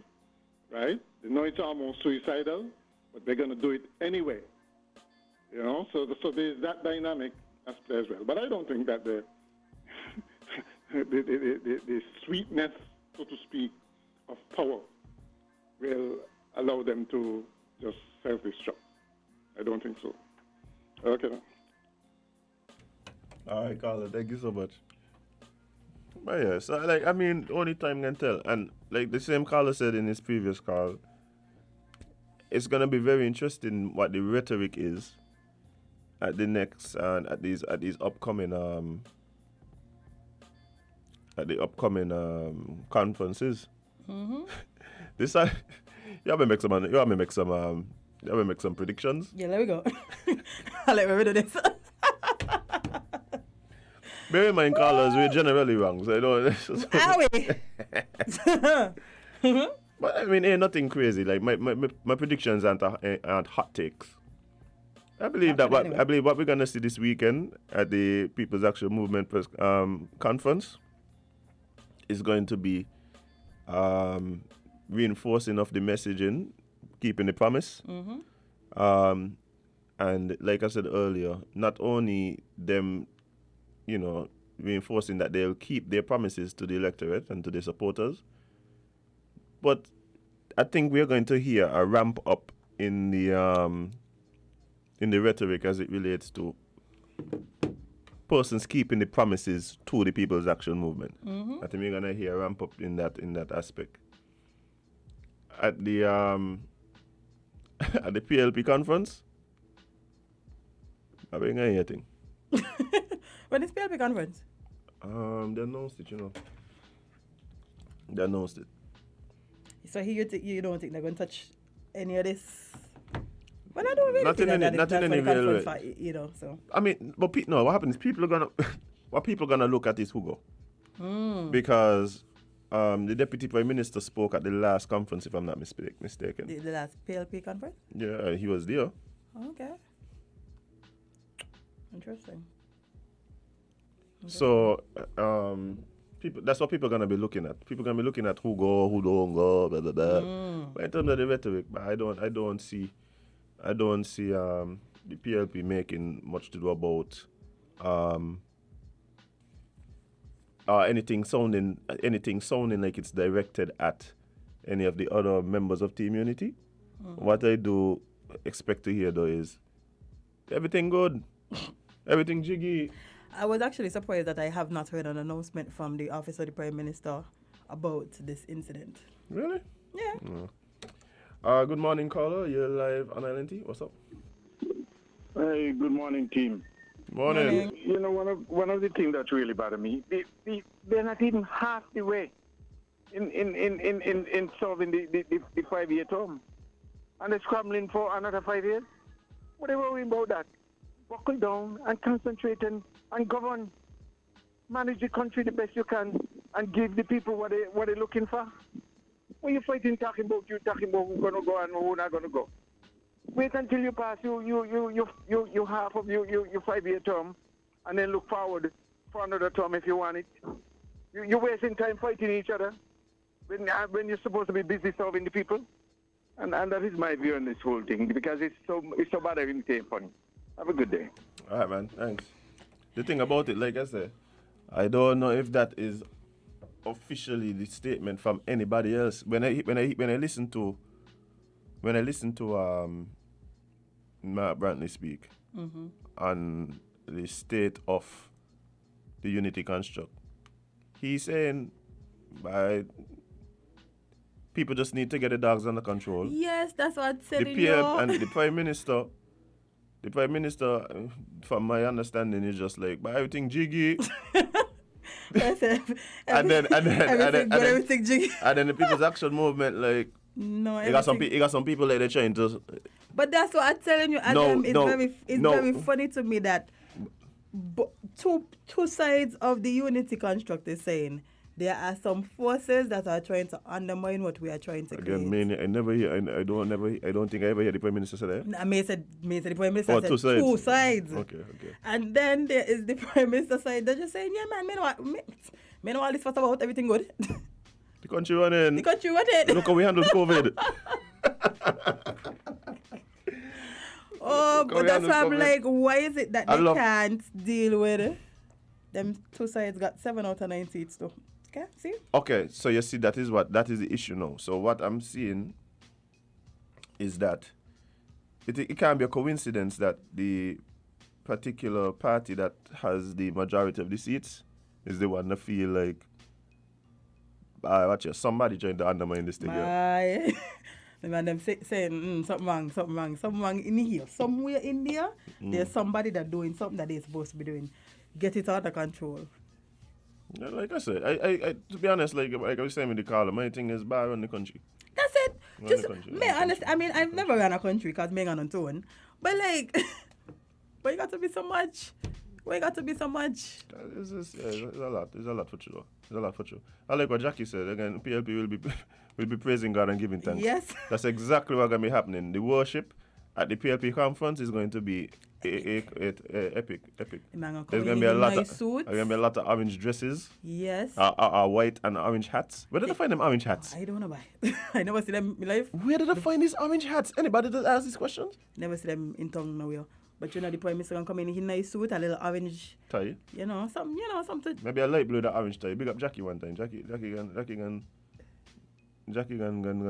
right? They know it's almost suicidal, but they're going to do it anyway. So there's that dynamic as well. But I don't think that the sweetness, so to speak, of power will allow them to just self-destruct. I don't think so. Okay. All right, Carla, thank you so much. But yeah, so only time can tell. And like the same Carla said in his previous call, it's gonna be very interesting what the rhetoric is at the next at these upcoming conferences. Mm-hmm. This you have to make some predictions. Yeah, there we go. I'll let me do this. Bear in mind, callers, we're generally wrong, so I don't. Are we? But I mean, ain't nothing crazy. Like my predictions aren't hot takes. I believe what we're gonna see this weekend at the People's Action Movement conference is going to be reinforcing of the messaging, keeping the promise. Mm-hmm. And like I said earlier, not only them, reinforcing that they'll keep their promises to the electorate and to their supporters, but I think we're going to hear a ramp up in the rhetoric as it relates to persons keeping the promises to the People's Action Movement. Mm-hmm. I think we're going to hear a ramp up in that aspect. At the at the PLP conference, I think I hear anything. When is PLP conference? They announced it, They announced it. So you don't think they're going to touch any of this? Well, I don't really not think in that any real way. So. I mean, but no, what happens? People are gonna look at is Hugo, because the Deputy Prime Minister spoke at the last conference, if I'm not mistaken. The last PLP conference? Yeah, he was there. Okay. Interesting. So, that's what people are gonna be looking at. People are gonna be looking at who go, who don't go, blah blah blah. But in terms of the rhetoric, I don't see the PLP making much to do about anything sounding like it's directed at any of the other members of Team Unity. What I do expect to hear though is everything good, everything jiggy. I was actually surprised that I have not heard an announcement from the Office of the Prime Minister about this incident. Really? Yeah. Good morning, caller. You're live on ILNT. What's up? Hey, good morning, team. Morning. One of the things that really bother me, they're not even half the way in solving the 5-year term, and they're scrambling for another 5 years. What are you worrying about that? Buckle down and concentrate and govern. Manage the country the best you can and give the people what they're looking for. When you're talking about who's going to go and who's not going to go. Wait until you pass you half of your 5-year term, and then look forward for another term if you want it. You're wasting time fighting each other when you're supposed to be busy serving the people. And that is my view on this whole thing because it's so bad I even say funny. Have a good day. All right, man. Thanks. The thing about it, like I said, I don't know if that is officially the statement from anybody else. When I listen to Mark Brantley speak on the state of the unity construct, he's saying people just need to get the dogs under control. Yes, that's what I said. The PM and the Prime Minister, from my understanding, is just like, but everything jiggy. Everything jiggy. And then the People's Action Movement, like, no, you got some people like they're trying to. But that's what I'm telling you. And it's very funny to me that two sides of the unity construct is saying there are some forces that are trying to undermine what we are trying to create. Again, I never hear. I don't think I ever hear the Prime Minister say that. I may say the Prime Minister said two sides. Okay. And then there is the Prime Minister side. They're just saying, yeah, man, me know all this fuss about everything good. The country running. Look how we handled COVID. Oh, but that's why I'm like, why is it that they can't deal with it? Them two sides got 7 out of 9 seats though. Okay, see? Okay, so you see that is the issue now. So what I'm seeing is that it can't be a coincidence that the particular party that has the majority of the seats is the one that feel like somebody trying to undermine this thing. The man them saying something wrong in here. Somewhere in there, there's somebody that doing something that they're supposed to be doing. Get it under control. Yeah, like I said, I to be honest, like I was saying with the caller, my thing is bad on the country. That's it. Just me honest. I mean, I've never ran a country because me on tone. But like, but you got to be so much. Why you got to be so much? It's a lot. There's a lot for you. I like what Jackie said. Again, PLP will be praising God and giving thanks. Yes. That's exactly what's going to be happening. The worship at the PLP conference is going to be epic. There's going to be a lot of orange dresses. Yes. White and orange hats. Where did I find them orange hats? I don't know why. I never see them in life. Where did I find these orange hats? Anybody that ask these questions? Never see them in town nowhere. But the Prime Minister can come in nice suit, a little orange tie. Something. Maybe a light blue, that orange tie. Big up Jackie one time. Jackie can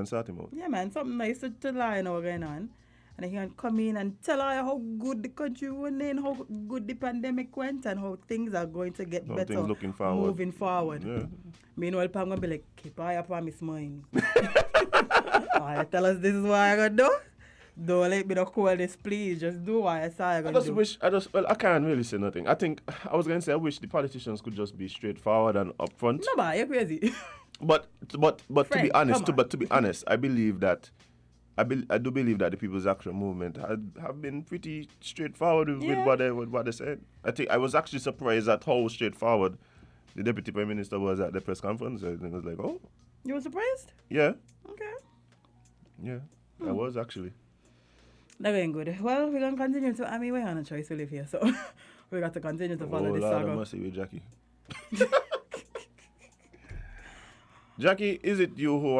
sort him out. Yeah, man, something nice to lie and what's going on. And he can come in and tell her how good the country went in, how good the pandemic went, and how things are going to get better. Things looking forward. Moving forward. Yeah. Meanwhile, Pam going to be like, keep eye up on Miss Mine. Tell us this is what I going to do. Don't let me not call this, please. Just do what I say I'm going to do. I can't really say nothing. I think, I was going to say, I wish the politicians could just be straightforward and upfront. No, but you're crazy. But to be honest, I believe that, I do believe that the People's Action Movement have been pretty straightforward with what they said. I think I was actually surprised at how straightforward the Deputy Prime Minister was at the press conference. I was like, oh. You were surprised? Yeah. Okay. Yeah, I was actually. That ain't good. Well, we're going to continue to, we have no choice to live here, so we got to continue to follow this saga. I must say with Jackie. Jackie, is it you who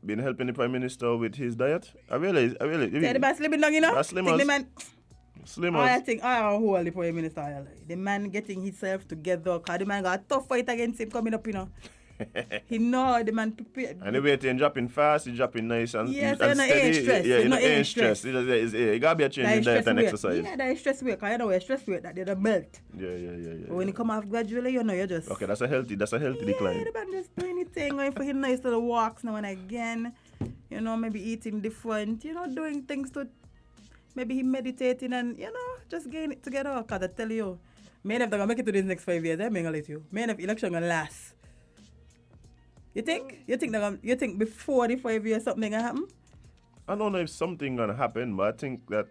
been helping the Prime Minister with his diet? I realize. Yeah, the man slimming down, you know? Slimmers. I think I hold the Prime Minister. The man getting himself together, because the man got a tough fight against him coming up, you know. He know the man prepared. And the way he's dropping fast, he's dropping nice and yes, and steady. You're not ain't stress. You gotta be a change in diet and exercise. Yeah, that is stress weight, because you know stress weight that they don't melt. Yeah. But when you come off gradually, you know you're just... Okay, that's a healthy decline. Yeah, the man just doing his thing, going for his nice little walks now and again. You know, maybe eating different, doing things to... Maybe he meditating and, just getting it together. Because I tell you, man, if they're going to make it to these next 5 years, I'm going to let you. Man, if election going to last. You think? You think before the 5 years something gonna happen? I don't know if something gonna happen, but I think that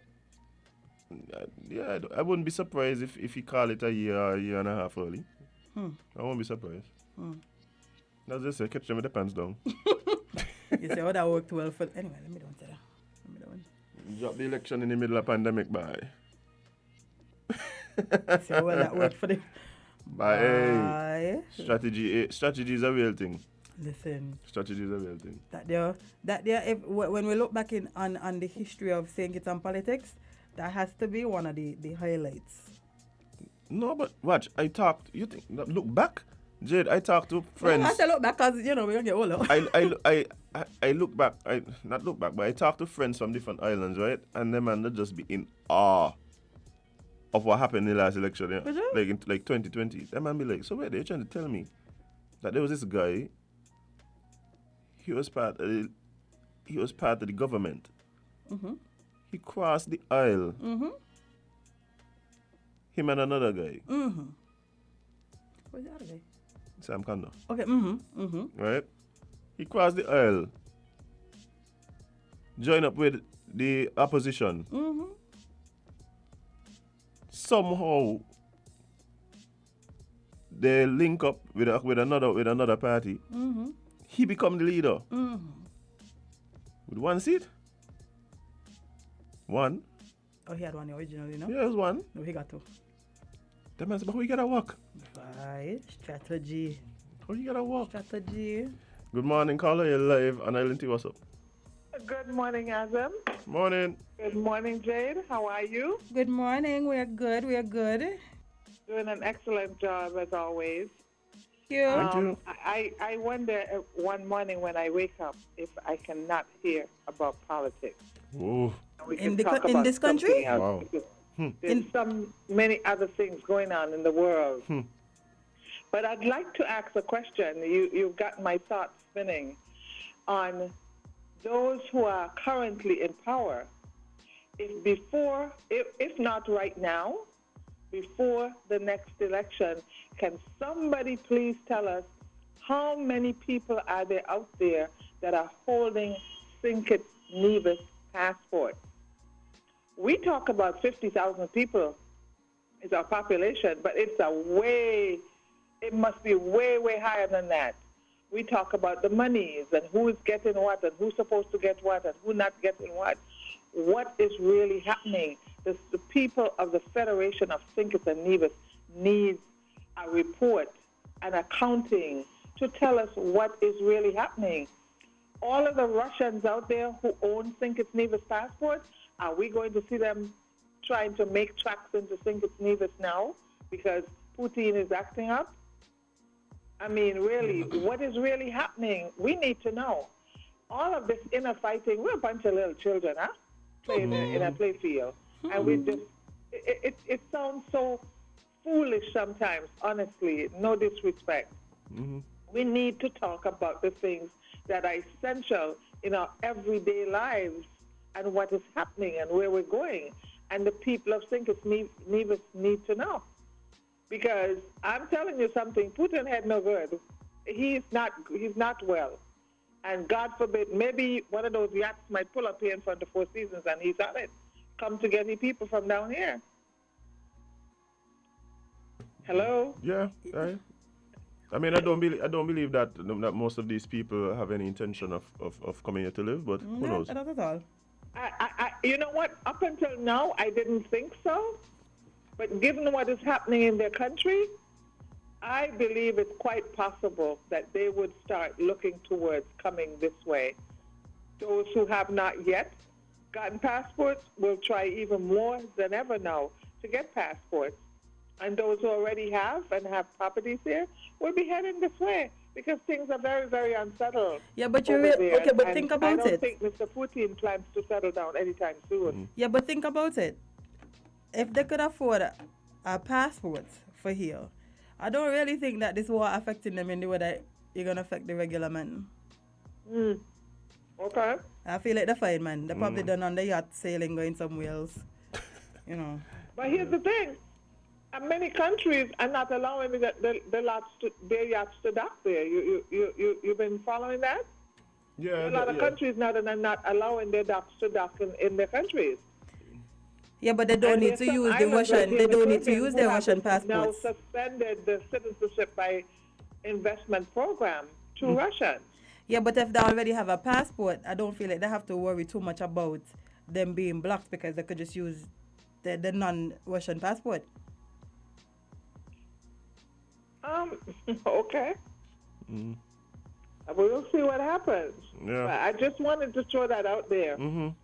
I wouldn't be surprised if he call it a year and a half early. I won't be surprised. That's just say catch them with the pants down. You say, that worked well for... Anyway, let me don't say that. Drop the election in the middle of pandemic, bye. You say, that worked for the... Bye. Strategy is a real thing. Listen, Strategy is a real thing. when we look back on the history of St. Kitts and politics, that has to be one of the highlights. No, but watch. I talked. You think? Look back, Jade. I talked to Well, friends. I say look back because, we're going to get older. I look back. I not look back, but I talked to friends from different islands, right? And them man, they just be in awe of what happened in the last election, yeah? Would you? Like in 2020. Them man be like, so wait, they're trying to tell me that there was this guy. He was part of the government. Mm-hmm. He crossed the aisle. Mm-hmm. Him and another guy, Mm-hmm. Where's the other guy? Sam Kanda, Okay, mm-hmm. Mm-hmm. right? He crossed the aisle, joined up with the opposition. Mm-hmm. Somehow, they link up with another party. Mm-hmm. He become the leader Mm-hmm. with one seat. One. Oh, he had one originally, no? Yeah, it was one. No, he got two. That man said, but how you gotta walk? Right. Strategy. How you gotta walk? Strategy. Good morning, caller. You're live on Island T. What's up? Good morning, Azam. Morning. Good morning, Jade. How are you? Good morning. We're good. We're good. Doing an excellent job as always. Thank you. Thank you. I wonder one morning when I wake up if I cannot hear about politics. Oh, We In can the talk in about this country? something else, Wow. because There's many other things going on in the world. But I'd like to ask a question. You've got my thoughts spinning on those who are currently in power. If not right now, before the next election, can somebody please tell us how many people are there out there that are holding St. Kitts Nevis passports? We talk about 50,000 people is our population, but it must be way, way higher than that. We talk about the monies and who is getting what and who's supposed to get what and who not getting what. What is really happening? The people of the Federation of St. Kitts and Nevis needs a report, an accounting to tell us what is really happening. All of the Russians out there who own St. Kitts Nevis passports, are we going to see them trying to make tracks into St. Kitts Nevis now because Putin is acting up? I mean, really, what is really happening? We need to know. All of this inner fighting, we're a bunch of little children, huh? Playing in a play field. And we just, it sounds so foolish sometimes, honestly, no disrespect. We need to talk about the things that are essential in our everyday lives and what is happening and where we're going. And the people of St. Kitts Nevis need to know. Because I'm telling you something, Putin had no good. He's not well. And God forbid, maybe one of those yachts might pull up here in front of Four Seasons and he's on it. Come to get the people from down here. Hello? yeah. Right. I mean, I don't believe that most of these people have any intention of coming here to live, but who knows? Not at all. You know what? Up until now, I didn't think so. But given what is happening in their country, I believe it's quite possible that they would start looking towards coming this way. Those who have not yet gotten passports will try even more than ever now to get passports. And those who already have and have properties here will be heading this way because things are very, very unsettled. Yeah, but think about it. I don't think Mr. Putin plans to settle down anytime soon. Yeah, but think about it. If they could afford a passport for here, I don't really think that this war affecting them in the way that you're going to affect the regular man. Okay. I feel like they're fine, man. They're probably done on the yacht sailing, going somewhere else. You know. But here's the thing. Many countries are not allowing their yachts to dock there. You've been following that? Yeah. A lot of countries now that are not allowing their yachts to dock in their countries. Yeah, but they don't need to use the Russian. They don't need to use their Russian passports. Now suspended the citizenship by investment program to Russians. Yeah, but if they already have a passport, I don't feel like they have to worry too much about them being blocked because they could just use the non-Russian passport. Okay. We'll see what happens. Yeah. But I just wanted to throw that out there,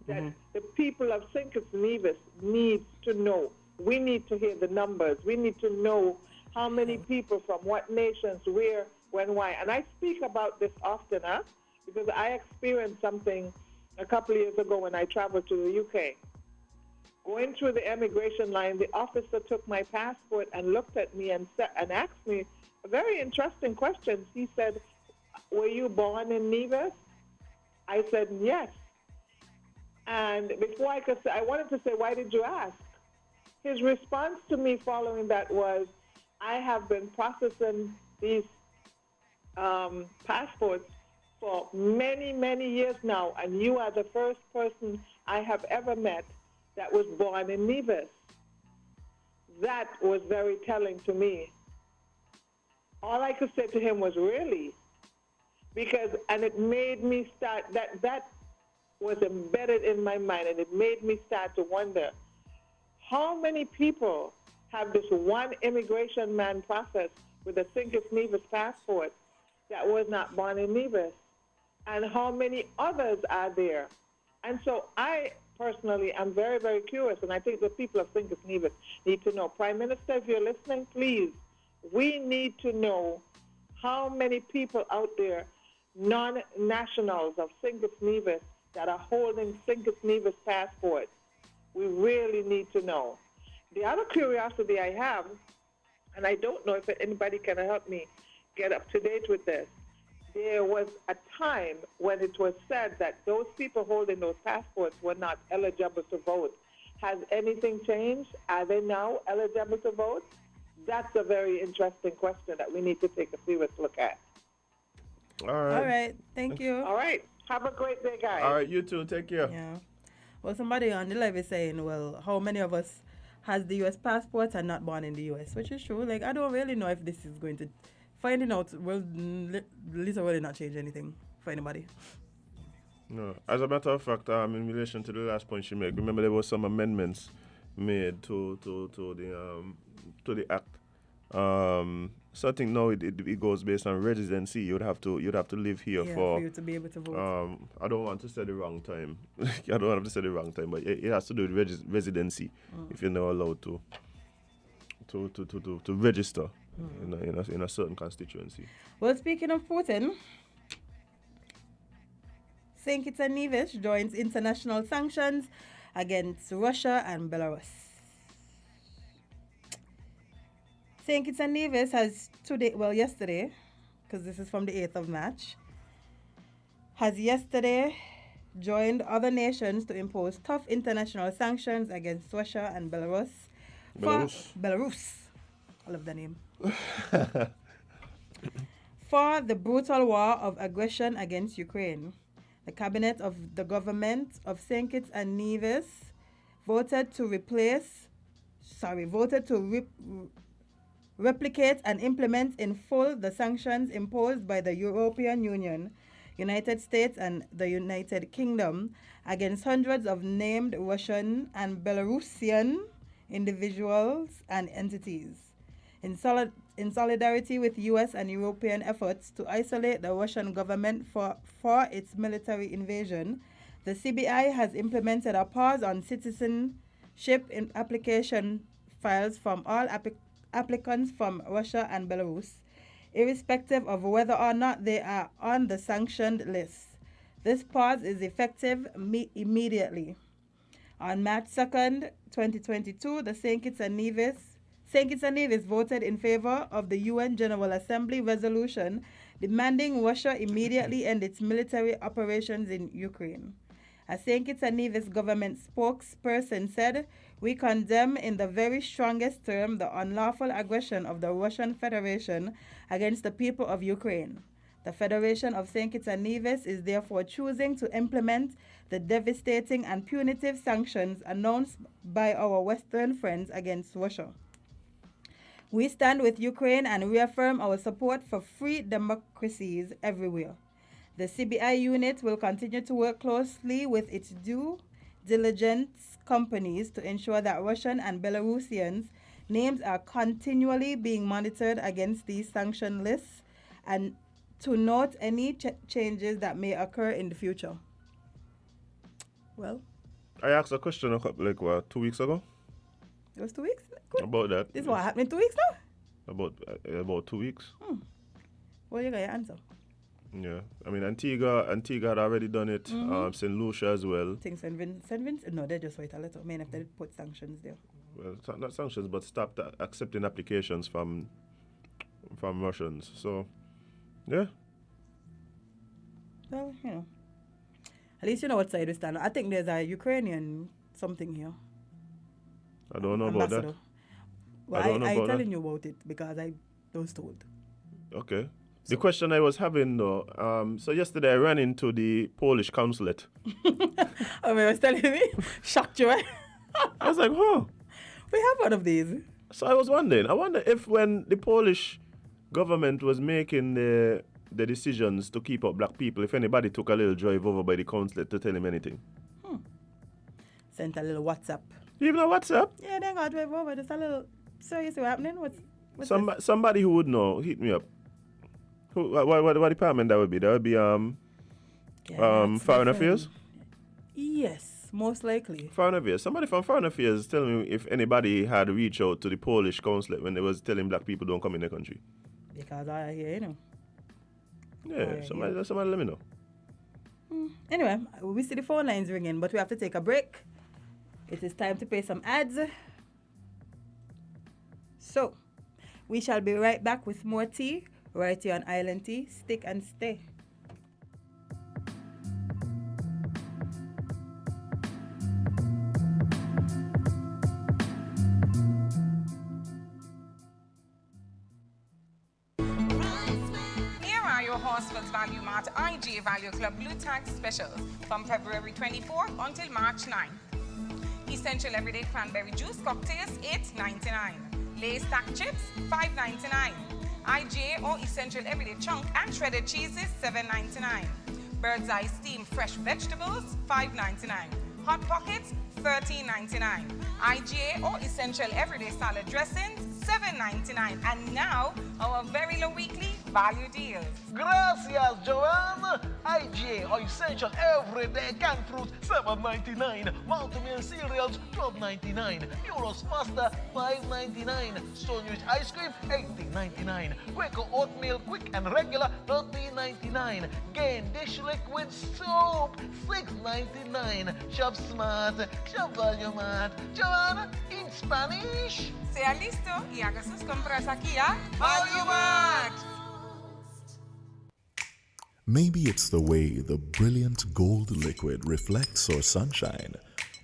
that the people of St. Kitts and Nevis need to know. We need to hear the numbers. We need to know how many people from what nations, where, when, why. And I speak about this often, because I experienced something a couple of years ago when I traveled to the UK. Going through the immigration line, the officer took my passport and looked at me and asked me a very interesting question. He said, "Were you born in Nevis?" I said, "Yes." And before I could say, I wanted to say, "Why did you ask?" His response to me following that was, "I have been processing these passports for many, many years now, and you are the first person I have ever met that was born in Nevis." That was very telling to me. All I could say to him was, "Really?" And it made me start, that was embedded in my mind, and it made me start to wonder, how many people have this one immigration man process with a St. Kitts Nevis passport that was not born in Nevis? And how many others are there? And so I personally am very, very curious, and I think the people of St. Kitts Nevis need to know. Prime Minister, if you're listening, please, we need to know how many people out there, non-nationals of St. Kitts Nevis, that are holding St. Kitts Nevis passports. We really need to know. The other curiosity I have, and I don't know if anybody can help me get up to date with this, there was a time when it was said that those people holding those passports were not eligible to vote. Has anything changed? Are they now eligible to vote? That's a very interesting question that we need to take a serious look at. All right. All right. Thank you. All right. Have a great day, guys. All right, you too. Take care. Yeah. Well, somebody on the live is saying, well, how many of us has the U.S. passport and not born in the U.S., which is true. Like, I don't really know if this is going to... Finding out will literally not change anything for anybody. No. As a matter of fact, in relation to the last point she made, remember there was some amendments made to the act. So I think now it goes based on residency. You'd have to live here for you to be able to vote. I don't want to say the wrong time. I don't want to say the wrong time, but it has to do with residency if you're not allowed to register in a certain constituency. Well, speaking of Putin, St. Kitts and Nevis joins international sanctions against Russia and Belarus. St. Kitts and Nevis has yesterday, because this is from the 8th of March, has yesterday joined other nations to impose tough international sanctions against Russia and Belarus. Belarus. I love the name. For the brutal war of aggression against Ukraine. The cabinet of the government of St. Kitts and Nevis voted to replicate and implement in full the sanctions imposed by the European Union, United States, and the United Kingdom against hundreds of named Russian and Belarusian individuals and entities. In solidarity with U.S. and European efforts to isolate the Russian government for its military invasion, the CBI has implemented a pause on citizenship application files from all applicants from Russia and Belarus, irrespective of whether or not they are on the sanctioned list. This pause is effective immediately. On March 2nd, 2022, the St. Kitts and Nevis voted in favor of the UN General Assembly resolution demanding Russia immediately end its military operations in Ukraine. A St. Kitts and Nevis government spokesperson said, "We condemn in the very strongest term the unlawful aggression of the Russian Federation against the people of Ukraine. The Federation of St. Kitts and Nevis is therefore choosing to implement the devastating and punitive sanctions announced by our Western friends against Russia. We stand with Ukraine and reaffirm our support for free democracies everywhere. The CBI unit will continue to work closely with its due diligence companies to ensure that Russian and Belarusians' names are continually being monitored against these sanction lists and to note any changes that may occur in the future. Well, I asked a question 2 weeks ago. It was 2 weeks? Good. About that. This is what happened in 2 weeks now? About 2 weeks. Well, you got your answer. Yeah. I mean, Antigua had already done it. St. Lucia as well. Think St. Vincent? No, they just wait a little. I mean, if they put sanctions there. Well, not sanctions, but stopped accepting applications from Russians. So, yeah. Well, you know. At least you know what side we stand. I think there's a Ukrainian something here. I don't know about that. Well, I'm telling you about it because I was told. Okay. The question I was having though, so yesterday I ran into the Polish consulate. Oh, he was telling me? Shocked you, eh? I was like, huh. We have one of these. So I was wondering, if when the Polish government was making the decisions to keep up black people, if anybody took a little drive over by the consulate to tell him anything. Sent a little WhatsApp. Even a WhatsApp? Yeah, they got drive over. Just a little. So you see what happening? What's somebody who would know, hit me up. What department that would be? That would be Foreign Affairs? Yes, most likely. Foreign Affairs. Somebody from Foreign Affairs tell me if anybody had reached out to the Polish consulate when they was telling black people don't come in the country. Because I hear, you know. Yeah, somebody let me know. Anyway, we see the phone lines ringing, but we have to take a break. It is time to pay some ads. So, we shall be right back with more tea right here on Island Tea. Stick and stay. Horsfield's Value Mart IGA Value Club Blue Tag Specials from February 24th until March 9th. Essential Everyday Cranberry Juice Cocktails, $8.99. Lay's Stack Chips, $5.99. IGA or Essential Everyday Chunk and Shredded Cheeses, $7.99. Bird's Eye Steamed Fresh Vegetables, $5.99. Hot Pockets, $13.99. IGA or Essential Everyday Salad Dressings, $7.99. And now, our very low weekly value deals. Gracias, Joanne. IGA or Essential Everyday Canned Fruits, $7.99. Multi-meal cereals, $12.99. Euros Pasta, $5.99. Stonewich Ice Cream, $18.99. Quaker Oatmeal Quick and Regular, $13.99. Gain Dish Liquid Soap, $6.99. Shop Smart, Shop Value Mart. Joanne, in Spanish. Sea listo y haga sus compras aquí a Value Mart. Maybe it's the way the brilliant gold liquid reflects our sunshine,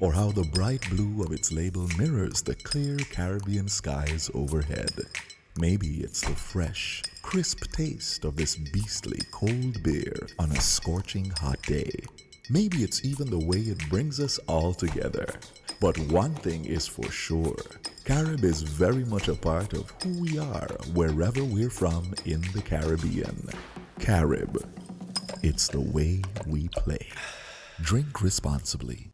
or how the bright blue of its label mirrors the clear Caribbean skies overhead. Maybe it's the fresh, crisp taste of this beastly cold beer on a scorching hot day. Maybe it's even the way it brings us all together. But one thing is for sure, Carib is very much a part of who we are wherever we're from in the Caribbean. Carib, it's the way we play. Drink responsibly.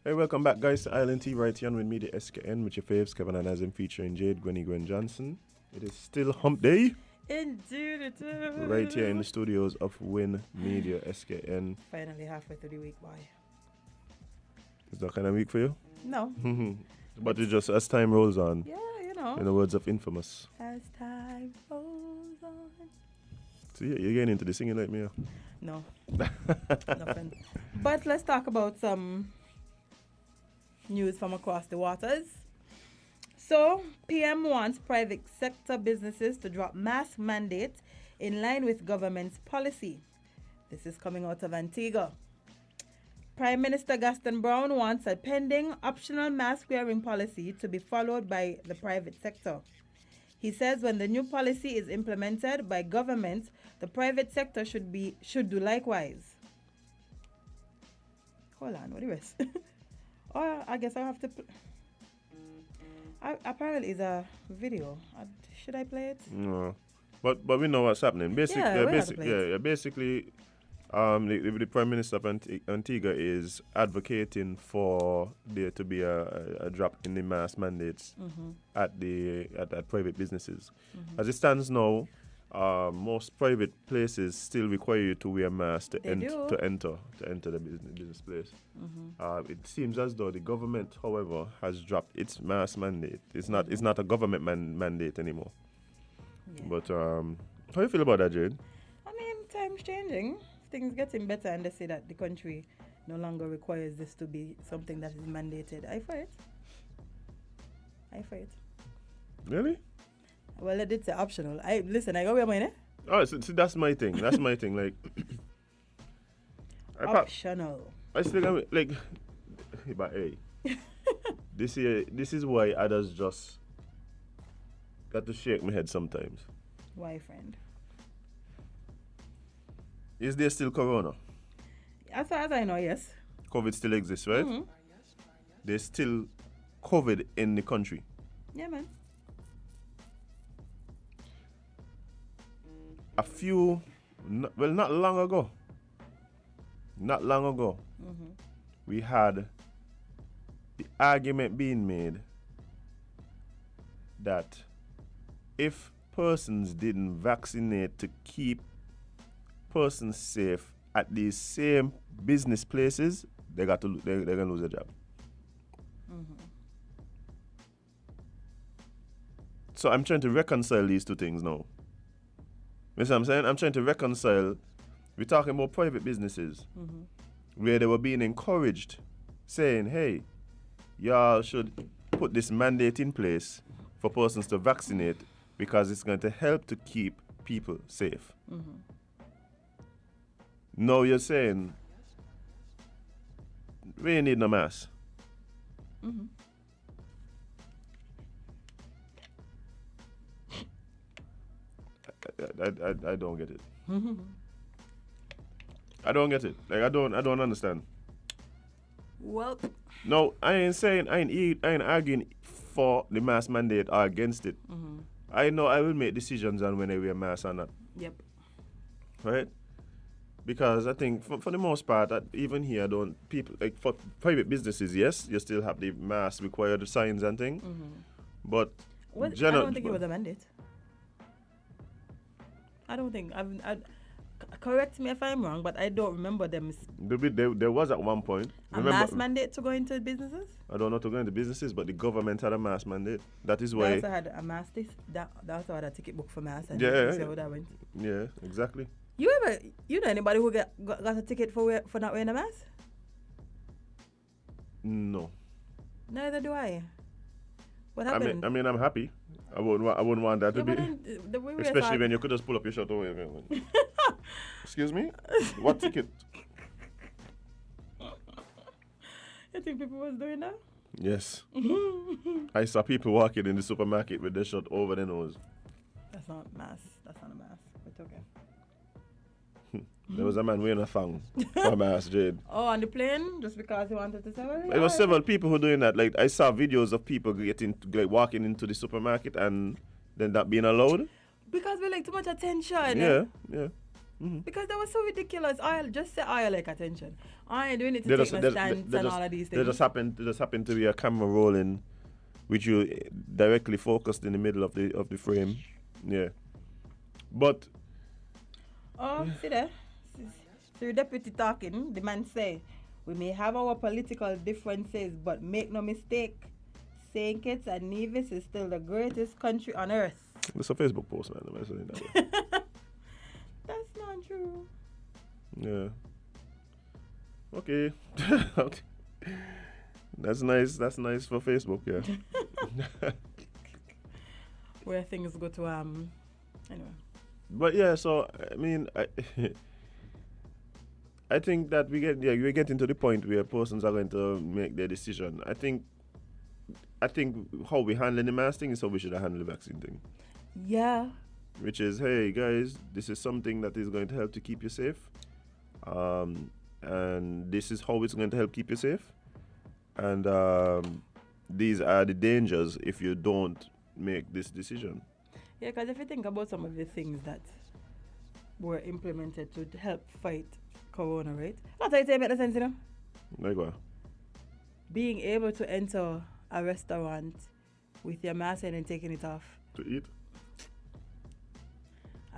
Hey, welcome back, guys, to Island Tea right here on Win Media SKN with your faves, Kevin and Azim featuring Jade, Gwen Johnson. It is still hump day. Indeed it is. Right here in the studios of Win Media SKN. Finally halfway through the week, boy. Is that kind of week for you? No. But it's just as time rolls on. Yeah, you know. In the words of Infamous. As time rolls on. So you're getting into the singing like me, yeah? No. Nothing. But let's talk about some news from across the waters. So, PM wants private sector businesses to drop mask mandates in line with government's policy. This is coming out of Antigua. Prime Minister Gaston Brown wants a pending optional mask wearing policy to be followed by the private sector. He says when the new policy is implemented by government, the private sector should do likewise. Hold on, what the rest? Oh, I guess I'll have to. Apparently, it's a video. Should I play it? No, but we know what's happening. Basically, basically, the Prime Minister of Antigua is advocating for there to be a drop in the mask mandates at private businesses. As it stands now, most private places still require you to wear a mask to enter the business place. It seems as though the government, however, has dropped its mask mandate. It's not a government mandate anymore. Yeah. But how do you feel about that, Jade? I mean, time's changing. Things getting better, and they say that the country no longer requires this to be something that is mandated. I for it. Really? Well, I did say optional. I go wear mine, eh? Oh, so that's my thing. That's my thing. Like optional. I still like, but hey, this is why others just got to shake my head sometimes. Why, friend? Is there still corona? As far as I know, yes. COVID still exists, right? There's still COVID in the country. Yeah, man. Not long ago, we had the argument being made that if persons didn't vaccinate to keep persons safe at these same business places, they're gonna lose their job. So I'm trying to reconcile these two things now. You know what I'm saying? I'm trying to reconcile. We're talking about private businesses where they were being encouraged, saying, hey, y'all should put this mandate in place for persons to vaccinate because it's going to help to keep people safe. Now you're saying, we ain't need no mask. I don't get it. I don't get it. Like I don't understand. Well, no, I ain't arguing for the mask mandate or against it. I know I will make decisions on when I wear mask or not. Yep. Right? Because I think for the most part, even here, people like for private businesses, yes, you still have the mask required signs and things. But I don't think it was a mandate. I don't think correct me if I'm wrong, but I don't remember them. There was at one point a mask mandate to go into businesses. I don't know to go into businesses, but the government had a mask mandate. That is why. They also had a mask. They also had a ticket book for mask. And yeah. How that went. Yeah, exactly. You know anybody who got a ticket for not wearing a mask? No. Neither do I. What happened? I mean, I'm happy. I wouldn't want that to be. Especially when you could just pull up your shirt away. Excuse me? What ticket? You think people was doing that? Yes. I saw people walking in the supermarket with their shirt over their nose. That's not a mask. That's not a mask. It's okay. There was a man wearing a thong for a mask, Jade. Oh, on the plane? Just because he wanted to say, well, There was several people who doing that. Like, I saw videos of people walking into the supermarket and then that being allowed. Because we like too much attention. Yeah. Because that was so ridiculous. I just say I like attention. I ain't doing it to take my stance and all of these things. There just happened to be a camera rolling, which you directly focused in the middle of the frame. Yeah. But. Oh, see there. So the deputy talking, the man say, we may have our political differences, but make no mistake, St. Kitts and Nevis is still the greatest country on earth. It's a Facebook post, man. That's not true. Yeah. Okay. That's nice. That's nice for Facebook, yeah. Where things go to anyway. But yeah, so I mean, I think that we're getting to the point where persons are going to make their decision. I think how we handle the mask thing is how we should handle the vaccine thing. Yeah. Which is, hey guys, this is something that is going to help to keep you safe, and this is how it's going to help keep you safe, and these are the dangers if you don't make this decision. Yeah, because if you think about some of the things that were implemented to help fight corona, right? Not that it makes sense, you know? Like what? Being able to enter a restaurant with your mask on and taking it off. To eat?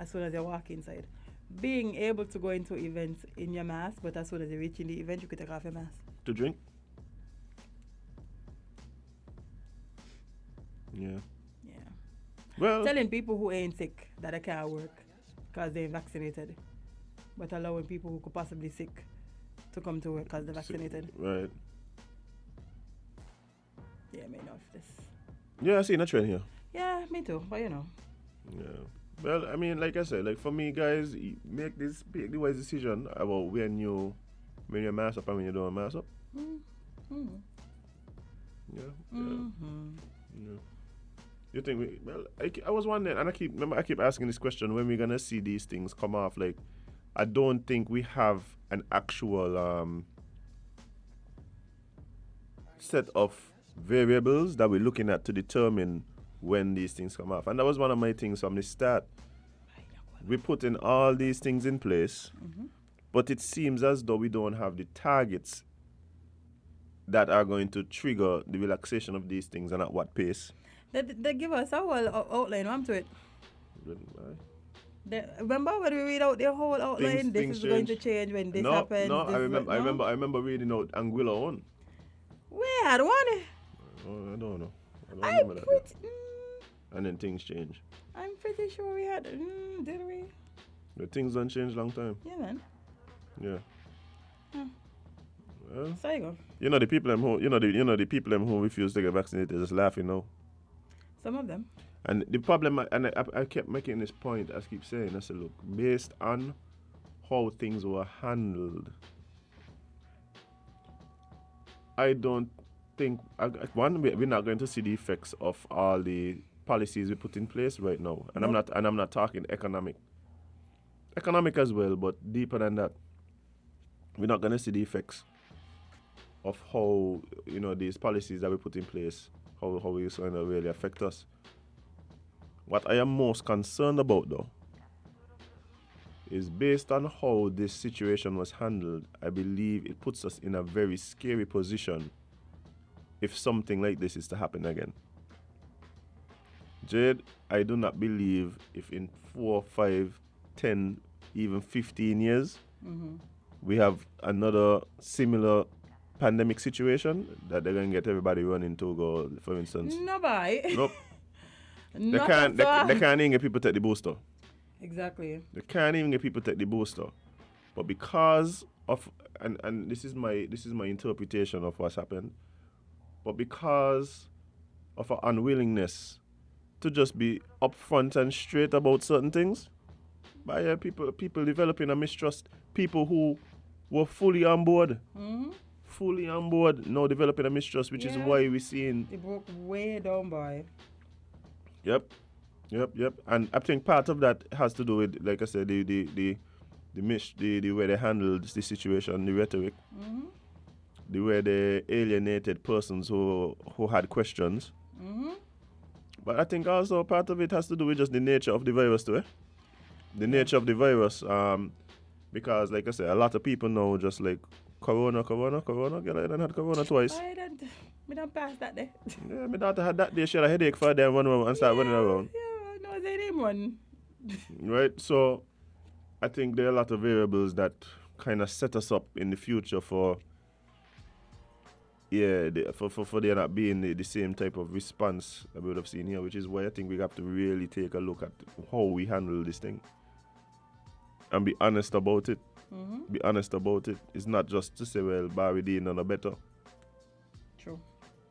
As soon as you walk inside. Being able to go into events in your mask, but as soon as you reach in the event, you could take off your mask. To drink? Yeah. Yeah. Well, telling people who ain't sick that they can't work because they're vaccinated, but allowing people who could possibly sick to come to work because they're vaccinated. Right. Yeah, me know this. Yeah, I see a trend here. Yeah, me too, but you know. Yeah. Well, I mean, like I said, like for me, guys, make the wise decision about when you mask up and when you don't mask up. Mm-hmm. Yeah. Mm-hmm. Yeah. You think I was wondering, and I keep asking this question, when we're gonna see these things come off. Like, I don't think we have an actual set of variables that we're looking at to determine when these things come off. And that was one of my things from the start. We put in all these things in place, but it seems as though we don't have the targets that are going to trigger the relaxation of these things and at what pace. They give us a whole outline, to it. Remember when we read out the whole outline? This is going to change when this happens. No, I remember reading out Anguilla one. We had one. Oh, I don't know. I don't remember that. And then things change. I'm pretty sure we had. Did we? The things don't change long time. Yeah, man. Yeah. Well, so you go. You know the people the people who refuse to get vaccinated are just laughing now. Some of them. And the problem, and I kept making this point, I keep saying, I said, look, based on how things were handled, I don't think, we're not going to see the effects of all the policies we put in place right now. And I'm not talking economic as well, but deeper than that. We're not going to see the effects of how, these policies that we put in place, how it's going to really affect us. What I am most concerned about, though, is based on how this situation was handled, I believe it puts us in a very scary position if something like this is to happen again. Jade, I do not believe if in 4, 5, 10, even 15 years, we have another similar pandemic situation that they're going to get everybody running to go, for instance. No, bye. Nope. They can't even get people to take the booster. Exactly. They can't even get people to take the booster. But because of, and this is my interpretation of what's happened, but because of our unwillingness to just be upfront and straight about certain things, by people developing a mistrust, people who were fully on board, now developing a mistrust, which is why we're seeing... It broke way down, boy. Yep. And I think part of that has to do with, like I said, the way they handled the situation, the rhetoric, the way they alienated persons who had questions. But I think also part of it has to do with just the nature of the virus too. The nature of the virus, because like I said, a lot of people know just like corona. Girl, I done had corona twice. Me don't pass that day. Yeah, my daughter had that day. She had a headache for them and start running around. Yeah, no, they didn't run. Right, so I think there are a lot of variables that kind of set us up in the future for there not being the same type of response that we would have seen here, which is why I think we have to really take a look at how we handle this thing and be honest about it. Be honest about it. It's not just to say, well, Barry did none better. True.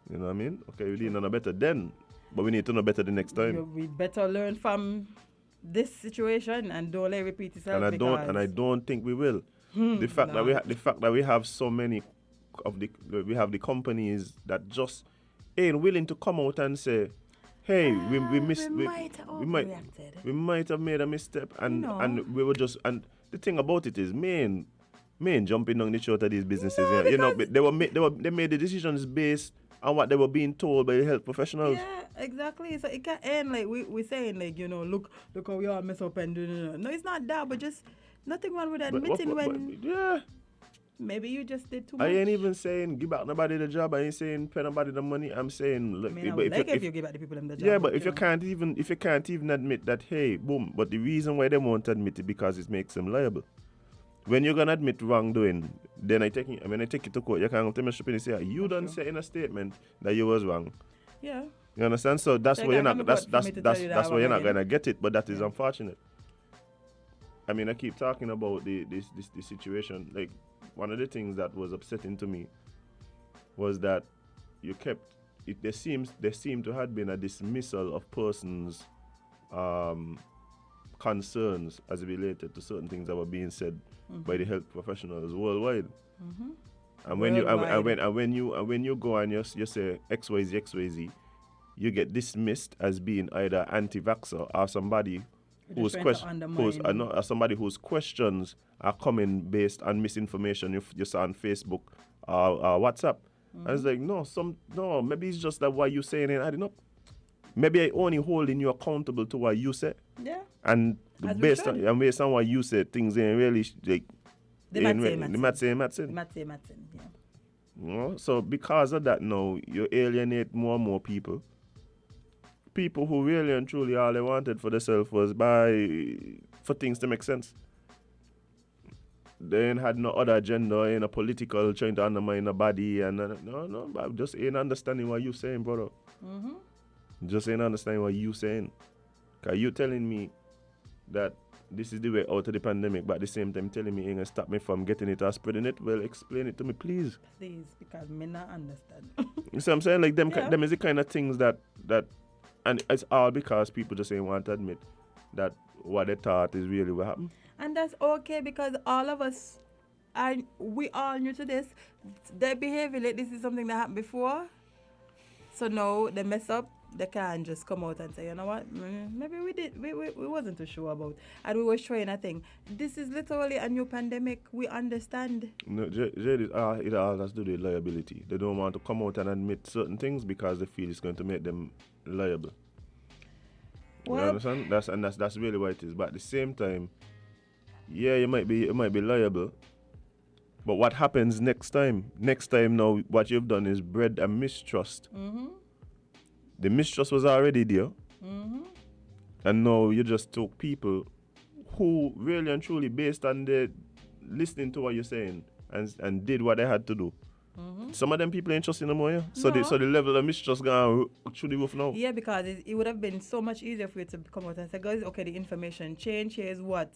You know what I mean? Okay, we didn't know better then, but we need to know better the next time. We better learn from this situation and don't let it repeat itself. And I don't think we will. The fact that we have so many of the companies that just ain't willing to come out and say, hey, we might have made a misstep, and we were just, and the thing about it is, man jumping on the throat of these businesses. They made the decisions based on what they were being told by the health professionals. Yeah, exactly. So it can't end like we're saying, like, look how we all mess up and do. No, it's not that, but just nothing wrong with admitting yeah. Maybe you just did too much. I ain't even saying give back nobody the job. I ain't saying pay nobody the money. I'm saying look. I would like if you give back the people them the job. Yeah, but if you can't even admit that, hey, boom. But the reason why they won't admit it because it makes them liable. When you're gonna admit wrongdoing, then I take it to court. You can't tell me and say you don't say in a statement that you was wrong. Yeah. You understand? So that's why you're not. That's why you're not gonna get it. But that is unfortunate. I mean, I keep talking about the situation. Like, one of the things that was upsetting to me was that there seemed to have been a dismissal of persons' concerns as related to certain things that were being said by the health professionals worldwide. Mm-hmm. And when you go and you say XYZ, you get dismissed as being either anti-vaxxer or somebody somebody whose questions are coming based on misinformation you saw on Facebook or WhatsApp. Mm-hmm. And it's like, no, maybe it's just that what you saying ain't adding up. Maybe I only holding you accountable to what you said. Yeah. And based on what you said, things ain't really like the math say, yeah. You know? So because of that now, you alienate more and more people. People who really and truly all they wanted for themselves was for things to make sense. They ain't had no other agenda, ain't a political trying to undermine the body, and no, but just ain't understanding what you saying, brother. Mm-hmm. Just ain't understanding what you saying. Cause you telling me that this is the way out of the pandemic, but at the same time telling me ain't gonna stop me from getting it or spreading it. Well, explain it to me, please. Please, because me not understand. You see what I'm saying? Like them is the kind of things that. And it's all because people just ain't want to admit that what they thought is really what happened. And that's okay because all of us, we all new to this. Their behavior like this is something that happened before. So now they mess up, they can't just come out and say, you know what, maybe we wasn't too sure about. And we was trying a thing. This is literally a new pandemic. We understand. No, it all has to do with liability. They don't want to come out and admit certain things because they feel it's going to make them liable. Well, you understand? That's really what it is. But at the same time, yeah, it might be liable. But what happens next time? Next time now, what you've done is bred a mistrust. Mm-hmm. The mistrust was already there. Mm-hmm. And now you just took people who really and truly, based on the listening to what you're saying and did what they had to do. Mm-hmm. Some of them people ain't trusting no more, yeah? So the level of mistrust gone through the roof now. Yeah, because it would have been so much easier for you to come out and say, guys, okay, the information changed. Here's what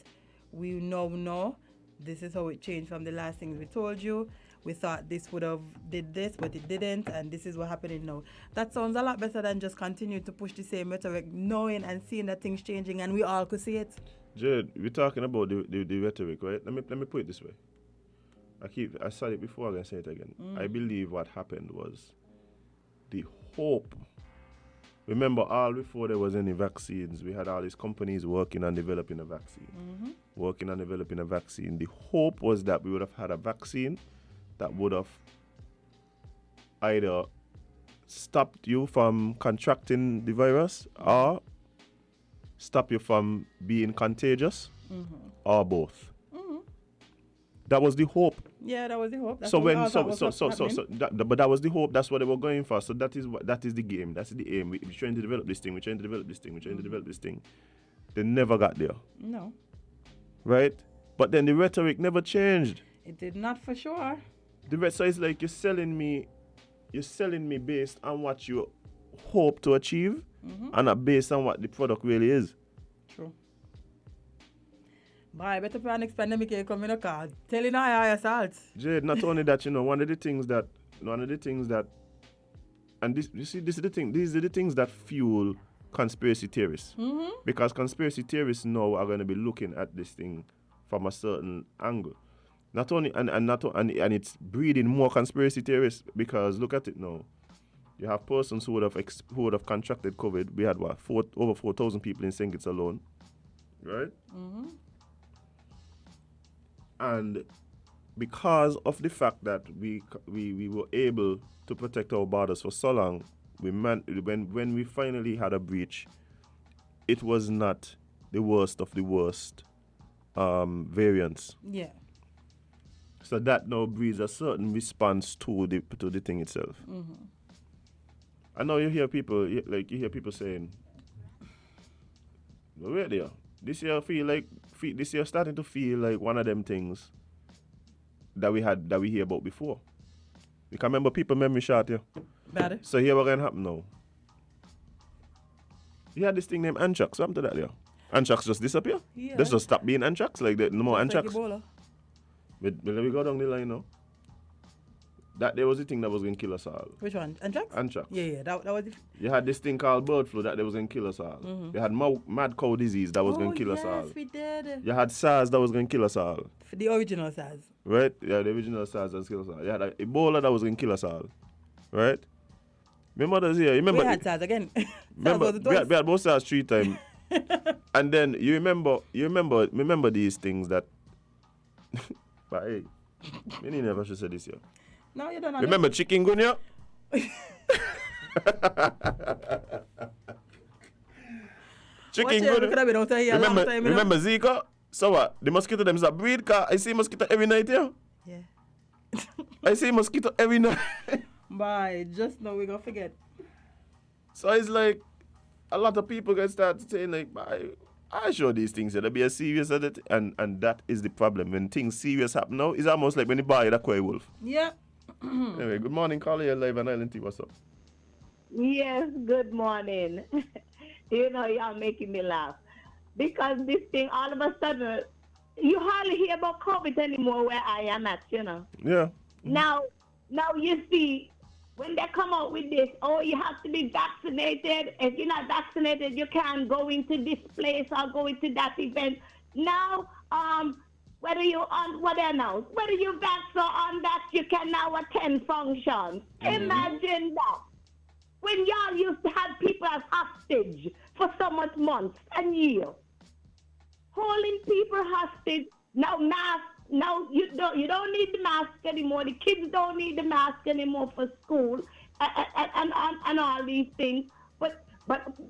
we now know. This is how it changed from the last things we told you. We thought this would have did this, but it didn't, and this is what's happening now. That sounds a lot better than just continue to push the same rhetoric, knowing and seeing that things changing, and we all could see it. Jade, we're talking about the rhetoric, right? Let me put it this way. I said it before, I'm going to say it again. I believe what happened was the hope. Remember, all before there was any vaccines, we had all these companies working on developing a vaccine. Mm-hmm. The hope was that we would have had a vaccine that would have either stopped you from contracting the virus or stop you from being contagious, or both. Mm-hmm. That was the hope. Yeah, that was the hope. But that was the hope. That's what they were going for. So that is the game. That's the aim. We're trying to develop this thing. They never got there. No. Right? But then the rhetoric never changed. It did not, for sure. So it's like you're selling me based on what you hope to achieve, and not based on what the product really is. True. Boy, better plan next pandemic here come in a car. Telling I assault. Jade, not only that, one of the things that this, you see, this is the thing. These are the things that fuel conspiracy theorists. Because conspiracy theorists now are going to be looking at this thing from a certain angle. Not only and it's breeding more conspiracy theorists, because look at it now. You have persons who would have contracted COVID. We had over 4,000 people in St. Kitts alone, right? And because of the fact that we were able to protect our borders for so long, when we finally had a breach, it was not the worst of the worst variants. Yeah. So that now breeds a certain response to the thing itself. I know you hear people saying, well, wait there. This year starting to feel like one of them things that we hear about before. You can remember people memory short here. Better. So here what gonna happen now. You had this thing named anthrax. What happened to that there? Anthrax just disappear? Yeah. This just stop being anthrax? Like no more Just like anthrax? Ebola. But let me go down the line now. That there was the thing that was gonna kill us all. Which one? Anthrax? Anthrax. Yeah, that was it. You had this thing called bird flu that was gonna kill us all. You had mad cow disease that was gonna kill us all. Yes, we did. You had SARS that was gonna kill us all. The original SARS. Right? Yeah, the original SARS that was gonna kill us all. You had Ebola that was gonna kill us all. Right? My mother's here. You remember? We had SARS again. Remember, we had both SARS 3 times. And then you remember these things that. But hey, me never should say this here. No, you don't know. Remember chikungunya? Chikungunya. Remember Zika? So what? The mosquito them is a breed car. I see mosquito every night here. Yeah. I see mosquito every night. Bye. Just know we're gonna forget. So it's like a lot of people can start saying like, I sure these things are be as serious as it, and that is the problem. When things serious happen now, it's almost like when you buy that Quay Wolf. Yeah. Anyway, good morning, Carly. You're live on Island T. What's up? Yes, good morning. Y'all making me laugh. Because this thing, all of a sudden, you hardly hear about COVID anymore where I am at, Yeah. Now you see, when they come out with this, you have to be vaccinated. If you're not vaccinated, you can't go into this place or go into that event. Now, whether you vax or on that, you can now attend functions. Imagine that. When y'all used to have people as hostage for so much months and years. Holding people hostage. Now mask. Now you don't need the mask anymore. The kids don't need the mask anymore for school and all these things. But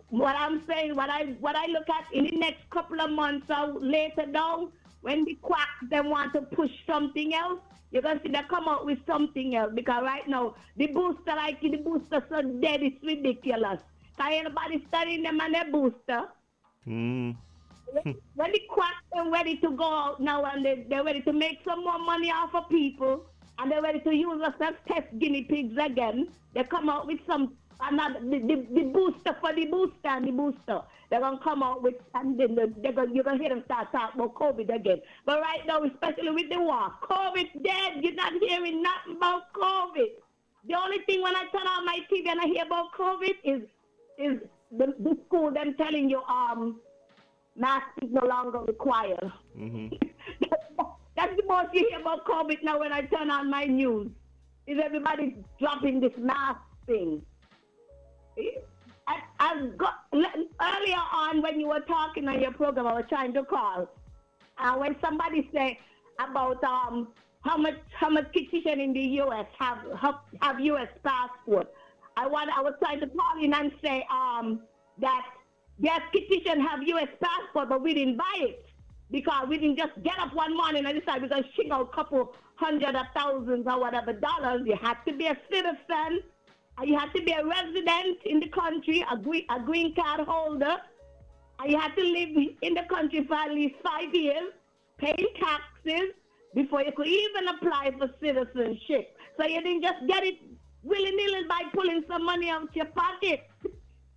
what I'm saying, what I look at in the next couple of months or later down, when the quacks they want to push something else, you're gonna see they come out with something else. Because right now the booster so dead, it's ridiculous. Cause anybody studying them and their booster. When the quacks are ready to go out now and they're ready to make some more money off of people and they're ready to use us as test guinea pigs again, they come out with the booster for the booster and the booster. They're going to come out with, and then you're going to hear them start talking about COVID again. But right now, especially with the war, COVID's dead. You're not hearing nothing about COVID. The only thing when I turn on my TV and I hear about COVID is the school, them telling you, mask is no longer required. That's the most you hear about COVID now when I turn on my news. Is everybody dropping this mask thing? Earlier on when you were talking on your program, I was trying to call. When somebody said about how much citizens in the U.S. have U.S. passport, I was trying to call in and say that yes, citizens have U.S. passport, but we didn't buy it because we didn't just get up one morning and decide we're going to shing out a couple hundred of thousands or whatever dollars. You have to be a citizen. You have to be a resident in the country, a green card holder. And you have to live in the country for at least 5 years, paying taxes before you could even apply for citizenship. So you didn't just get it willy-nilly by pulling some money out your pocket.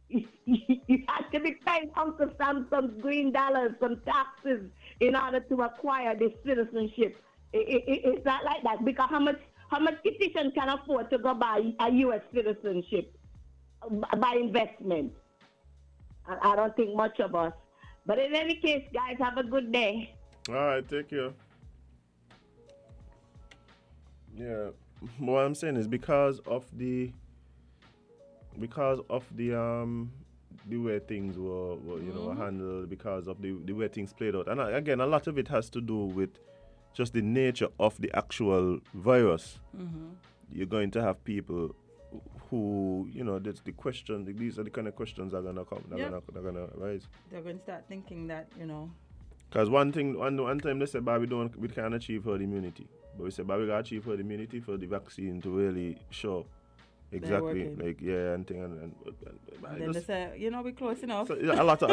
You have to be paying Uncle Sam some green dollars, some taxes in order to acquire this citizenship. It's not like that because how much citizen can afford to go buy a U.S. citizenship? by investment. And I don't think much of us. But in any case, guys, have a good day. All right, take care. Yeah, what I'm saying is because of the way things were handled, because of the way things played out, and again, a lot of it has to do with just the nature of the actual virus. You're going to have people who, that's the question. These are the kind of questions that are gonna come. They're gonna rise. They're going to start thinking that, Because one time they said, we can't achieve herd immunity. But we said, we gotta achieve herd immunity for the vaccine to really show exactly, and thing. And then they say, we're close enough. So, a lot of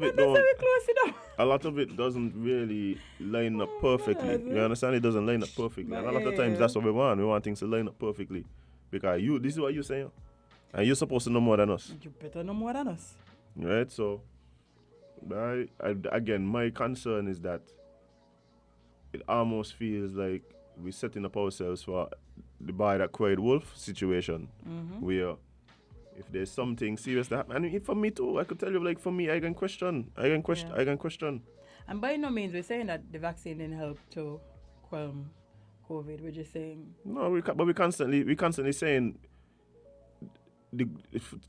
it don't. We're close enough. A lot of it doesn't really line up perfectly. You understand? It doesn't line up perfectly. And a lot of times that's what we want. We want things to line up perfectly. Because this is what you're saying. And you're supposed to know more than us. You better know more than us. Right? So, again, my concern is that it almost feels like we're setting up ourselves for the boy that cried wolf situation, where if there's something serious that happens, and for me too, I could tell you, like, for me, I can question. And by no means we're saying that the vaccine didn't help to quell COVID. We're just saying no. We're constantly saying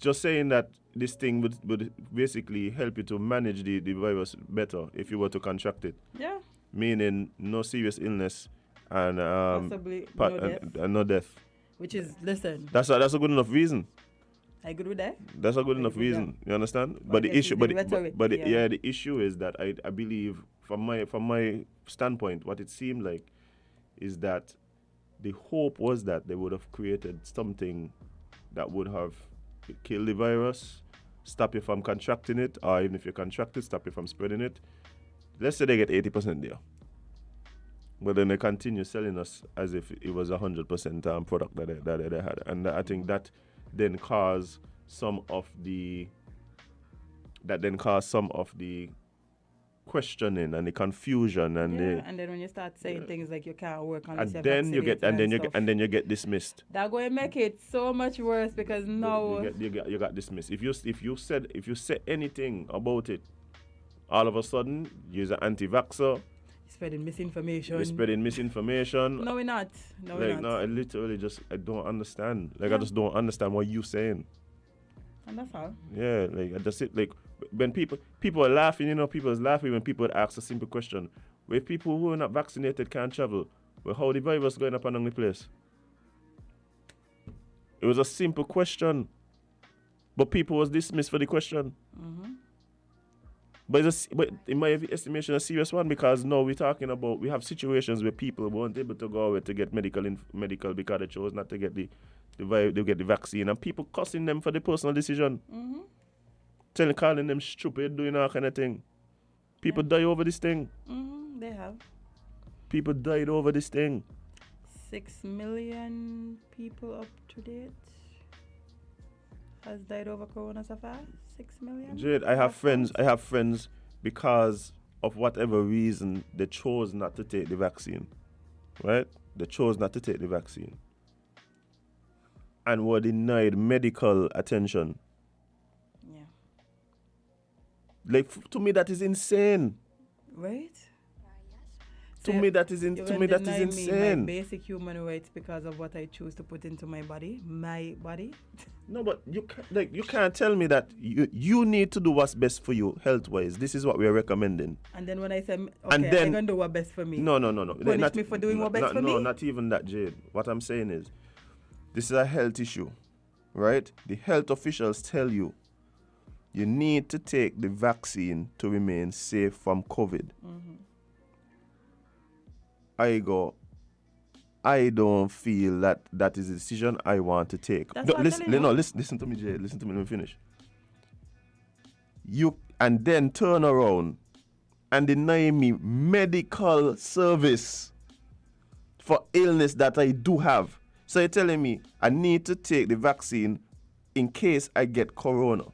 just saying that this thing would basically help you to manage the virus better if you were to contract it. Yeah. Meaning no serious illness and possibly no death. And no death. Which is, listen. That's a good enough reason. Are you good with that? That's a good enough reason. You understand? But the issue, the issue is that I believe from my standpoint, what it seemed like is that the hope was that they would have created something that would have killed the virus, stop you from contracting it, or even if you contract it, stop you from spreading it. Let's say they get 80% there. But then they continue selling us as if it was 100% product that they had. And I think that then caused some of the questioning and the confusion and and then when you start saying things like you can't work unless and then you get dismissed. That going to make it so much worse because now you got dismissed. If you say anything about it, all of a sudden you're an anti-vaxxer. Spreading misinformation. We're spreading misinformation. No, we're not. No, I literally I don't understand. I just don't understand what you're saying. And that's all. Yeah, that's it. Like, when people are laughing, people are laughing when people ask a simple question. Where people who are not vaccinated can't travel, well, how the virus going up along the place? It was a simple question. But people was dismissed for the question. But in my estimation, a serious one, because now we have situations where people weren't able to go out to get medical because they chose not to get the vaccine, and people cussing them for the personal decision, calling them stupid, doing all kind of thing. People die over this thing. They have. People died over this thing. 6 million people up to date has died over corona so far. 6 million. Jade, I have friends because of whatever reason they chose not to take the vaccine, right? They chose not to take the vaccine and were denied medical attention. Yeah. Like, to me that is insane. Right? To me that is insane. My basic human rights because of what I choose to put into my body. No, but you can't tell me that you need to do what's best for you health-wise. This is what we're recommending. And then when I say, I'm gonna do what's best for me. No. Punish me for doing what's best for me? No, not even that, Jade. What I'm saying is, this is a health issue, right? The health officials tell you need to take the vaccine to remain safe from COVID. I don't feel that is a decision I want to take. Listen to me, Jay. Listen to me, let me finish. And then turn around and deny me medical service for illness that I do have. So you're telling me I need to take the vaccine in case I get corona.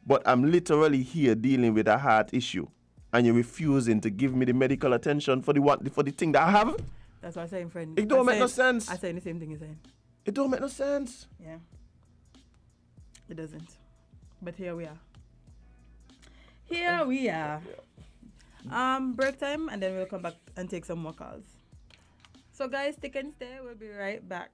But I'm literally here dealing with a heart issue. And you're refusing to give me the medical attention for the thing that I have? That's what I'm saying, friend. It don't make no sense. I'm saying the same thing you're saying. It don't make no sense. Yeah. It doesn't. But here we are. Here we are. Break time, and then we'll come back and take some more calls. So guys, stick and stay. We'll be right back.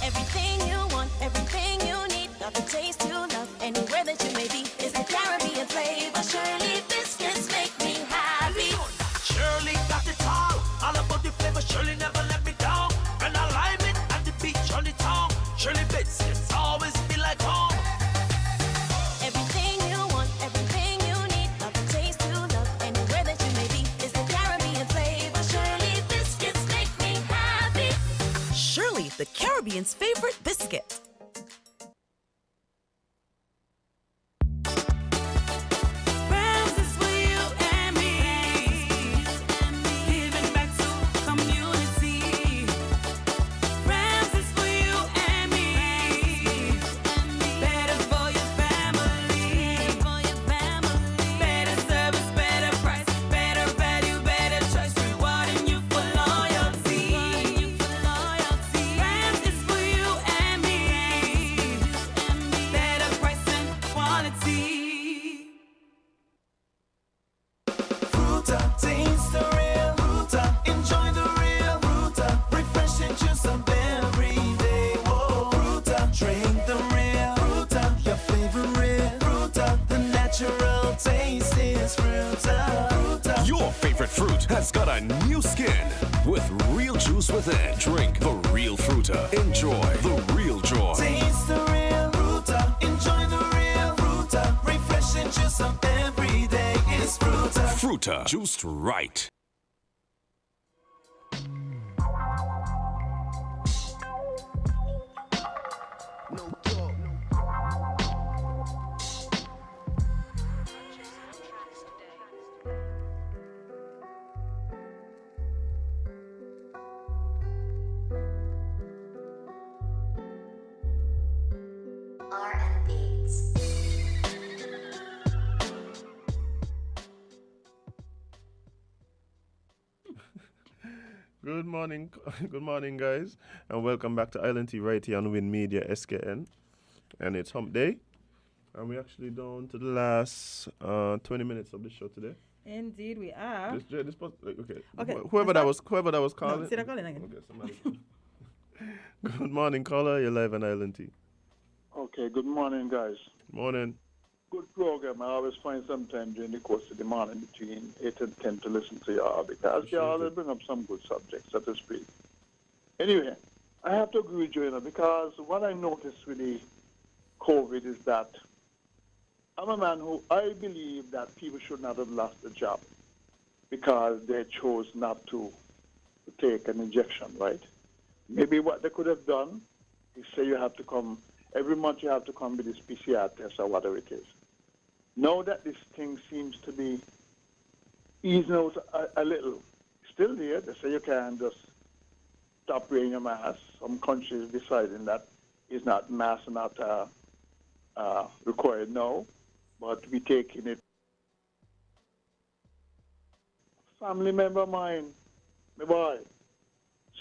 Everything you want, everything you need, got the taste you love, anywhere that you may be, is the Caribbean flavor. Shirley biscuits make me happy. Shirley got it all about the flavor. Shirley never let me down. When I lime it and the beach on the tongue, Shirley biscuits always feel like home. Everything you want, everything you need, got the taste you love, anywhere that you may be, is the Caribbean flavor. Shirley biscuits make me happy. Shirley, the Caribbean's favorite biscuit. Has got a new skin with real juice within. Drink the real Fruta. Enjoy the real joy. Taste the real Fruta. Enjoy the real Fruta. Refreshing juice of every day is Fruta. Fruta, juiced right. Good morning, guys, and welcome back to Island T right here on Win Media SKN. And it's Hump Day, and we're actually down to the last 20 minutes of the show today. Indeed, we are. Okay. Whoever that was calling. No, say that calling again. Okay, somebody. Good morning, caller. You're live on Island T. Okay. Good morning, guys. Morning. Good program. I always find some time during the course of the morning between 8 and 10 to listen to y'all because y'all always bring up some good subjects, so to speak. Anyway, I have to agree with Joanna because what I noticed with the COVID is that I'm a man who I believe that people should not have lost a job because they chose not to take an injection, right? Maybe what they could have done is say you have to come, every month you have to come with this PCR test or whatever it is. Now that this thing seems to be easing out a little, still there, they say you can't just stop wearing your mask. Some countries deciding that is not mask not required now, but we taking it. Family member of mine, my boy,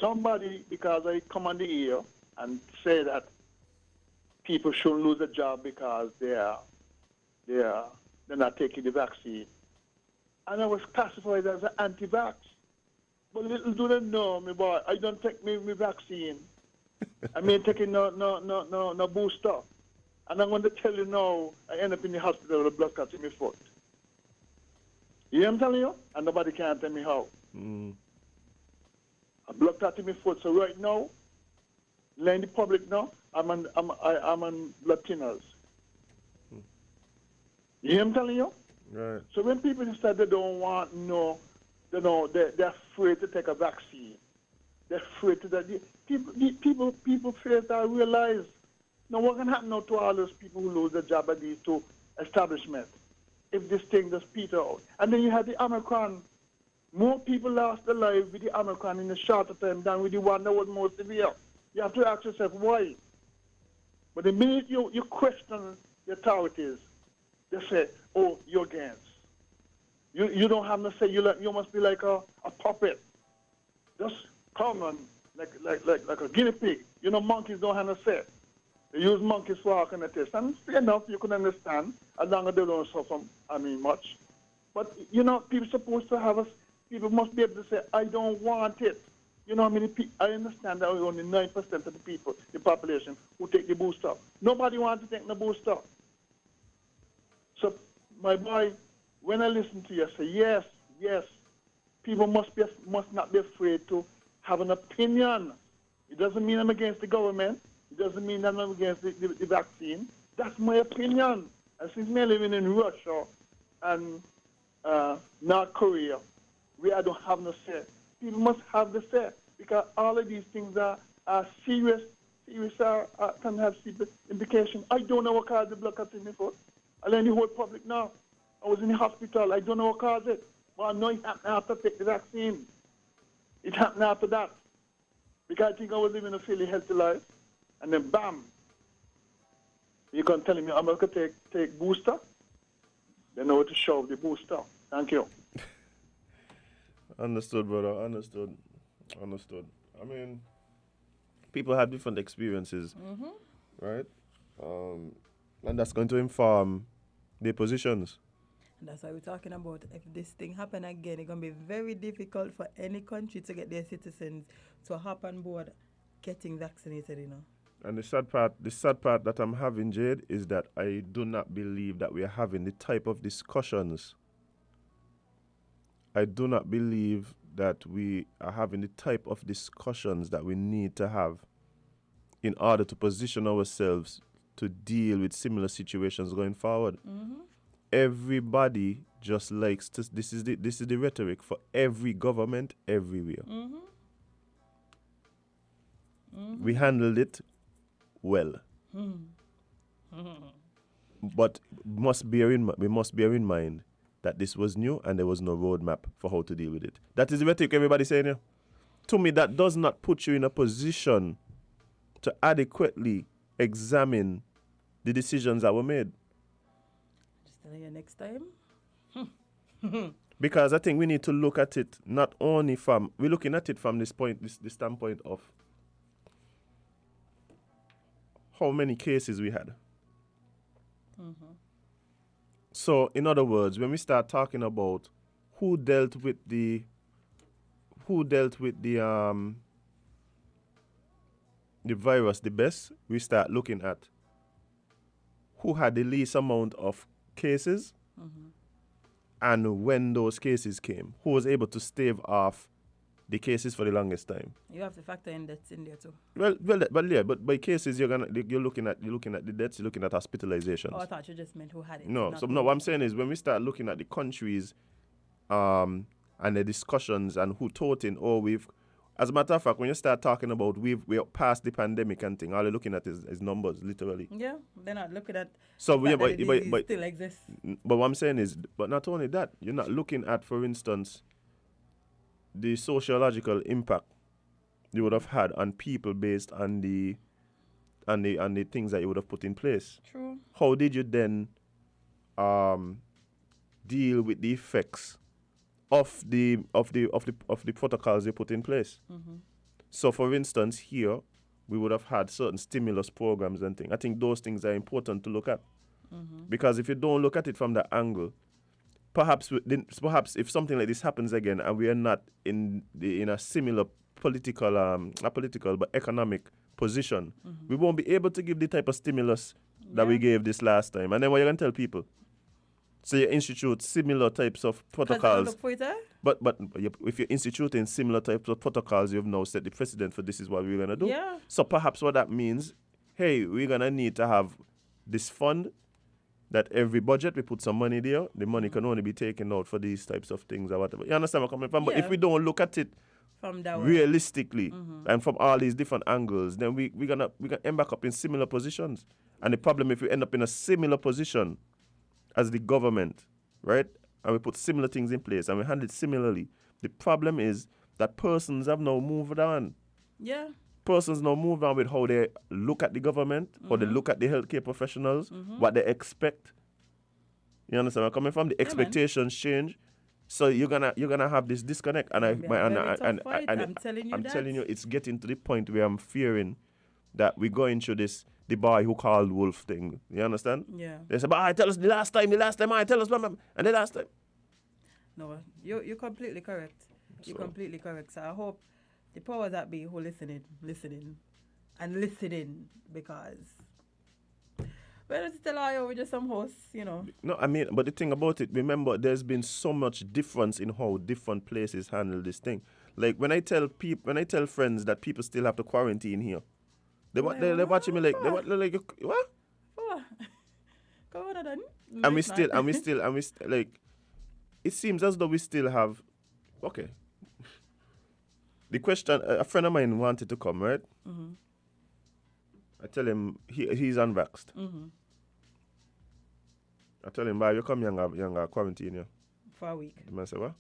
somebody, because I come on the ear and say that people shouldn't lose a job because they're not taking the vaccine. And I was classified as an anti-vax. But little do they know, my boy, I don't take my vaccine. I mean taking no booster. And I'm going to tell you now, I end up in the hospital with a blood clot in my foot. You know what I'm telling you? And nobody can tell me how. A blood clot in my foot. So right now, in the public now, I'm on blood thinners. You hear me telling you? Right. So when people decide they don't want they're afraid to take a vaccine. They're afraid to that. People fail to realize. Now what can happen now to all those people who lose their job at these two establishments if this thing just peter out? And then you have the Omicron. More people lost their lives with the Omicron in a shorter time than with the one that was more severe. You have to ask yourself why. But the minute you question the authorities, they say, oh, you're against. You don't have to say. You must be like a puppet. Just come on, like a guinea pig. You know, monkeys don't have to say. They use monkeys for all kind of tests. And fair enough, you can understand, as long as they don't suffer, much. But, you know, people supposed to have people must be able to say, I don't want it. You know how many people, I understand that only 9% of the people, the population, who take the booster. Nobody wants to take the booster. So, my boy, when I listen to you, I say, yes, people must not be afraid to have an opinion. It doesn't mean I'm against the government. It doesn't mean that I'm against the vaccine. That's my opinion. And since me living in Russia and North Korea, where I don't have no say, people must have the say, because all of these things are serious can have serious implications. I don't know what caused the blood clot in my foot. I learned the whole public now. I was in the hospital. I don't know what caused it. But I know it happened after I take the vaccine. It happened after that. Because I think I was living a fairly healthy life. And then bam, you can tell me I'm going to take booster. They know to shove the booster. Thank you. Understood, brother. Understood. I mean, people have different experiences, right? And that's going to inform their positions. And that's why we're talking about if this thing happen again, it's going to be very difficult for any country to get their citizens to hop on board getting vaccinated, you know. And the sad part that I'm having, Jade, is that I do not believe that we are having the type of discussions. I do not believe that we are having the type of discussions that we need to have in order to position ourselves to deal with similar situations going forward. Everybody just likes to. This is the rhetoric for every government everywhere. We handled it well, but we must bear in mind that this was new and there was no roadmap for how to deal with it. That is the rhetoric everybody saying here. To me, that does not put you in a position to adequately examine the decisions that were made. Just telling you next time. Because I think we need to look at it not only we're looking at it from this standpoint of how many cases we had. So, in other words, when we start talking about who dealt with the virus the best, we start looking at who had the least amount of cases and when those cases came, who was able to stave off the cases for the longest time. You have to factor in deaths in there too. But by cases you're looking at the deaths, you're looking at hospitalizations. Oh, I thought you just meant who had it. No, what I'm saying is when we start looking at the countries and the discussions and who taught in, as a matter of fact, when you start talking about we're past the pandemic and thing, all you're looking at is numbers, literally. Yeah, they're not looking at but still exists. But what I'm saying is, but not only that, you're not looking at, for instance, the sociological impact you would have had on people based on the things that you would have put in place. True. How did you then deal with the effects of the protocols you put in place? So, for instance, here we would have had certain stimulus programs and things. I think those things are important to look at, because if you don't look at it from that angle, perhaps if something like this happens again and we are not in a similar political, not political, but economic position, we won't be able to give the type of stimulus that we gave this last time. And then what you're going to tell people? So you institute similar types of protocols. But if you're instituting similar types of protocols, you've now set the precedent for this is what we're going to do. Yeah. So perhaps what that means, hey, we're going to need to have this fund that every budget, we put some money there. The money can only be taken out for these types of things or whatever. You understand where I'm coming from? But if we don't look at it from that realistically and from all these different angles, then we're gonna end back up in similar positions. And the problem, if we end up in a similar position as the government, right, and we put similar things in place and we handle it similarly, the problem is that persons have now moved on. Yeah. Persons now move on with how they look at the government, how they look at the healthcare professionals, what they expect. You understand where I'm coming from? The expectations change. So you're gonna have this disconnect, and I'm telling you it's getting to the point where I'm fearing that we're going through this the boy who called wolf thing. You understand? Yeah. They say, but tell us the last time, I tell us, and the last time. No, you're completely correct. You're completely correct. So I hope the powers that be who listening, because well, it's still are with just some hosts, you know. No, I mean, but the thing about it, remember, there's been so much difference in how different places handle this thing. Like when I tell friends that people still have to quarantine here, they're watching me like, they're like, what? Come on, then. And we still, like, it seems as though we still have, okay. The question, a friend of mine wanted to come, right? Mm-hmm. I tell him he's unvaxxed. Mm-hmm. I tell him, you come younger quarantine here. For a week. The man said, what?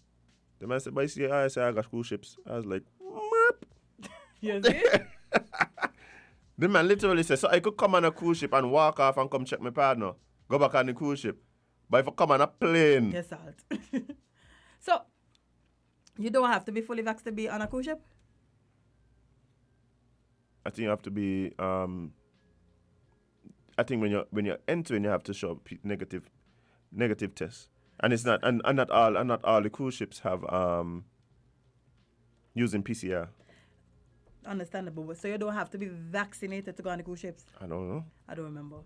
The man said, but you see, I got cruise ships. I was like, you see? The man literally said, so I could come on a cruise ship and walk off and come check my partner. Go back on the cruise ship. But if I come on a plane. Yes, salt. So, you don't have to be fully vaxxed to be on a cruise ship? I think you have to be, I think when you're entering, you have to show negative tests. And it's not, and not all the cruise ships have using PCR. Understandable. So you don't have to be vaccinated to go on the cruise ships? I don't know. I don't remember.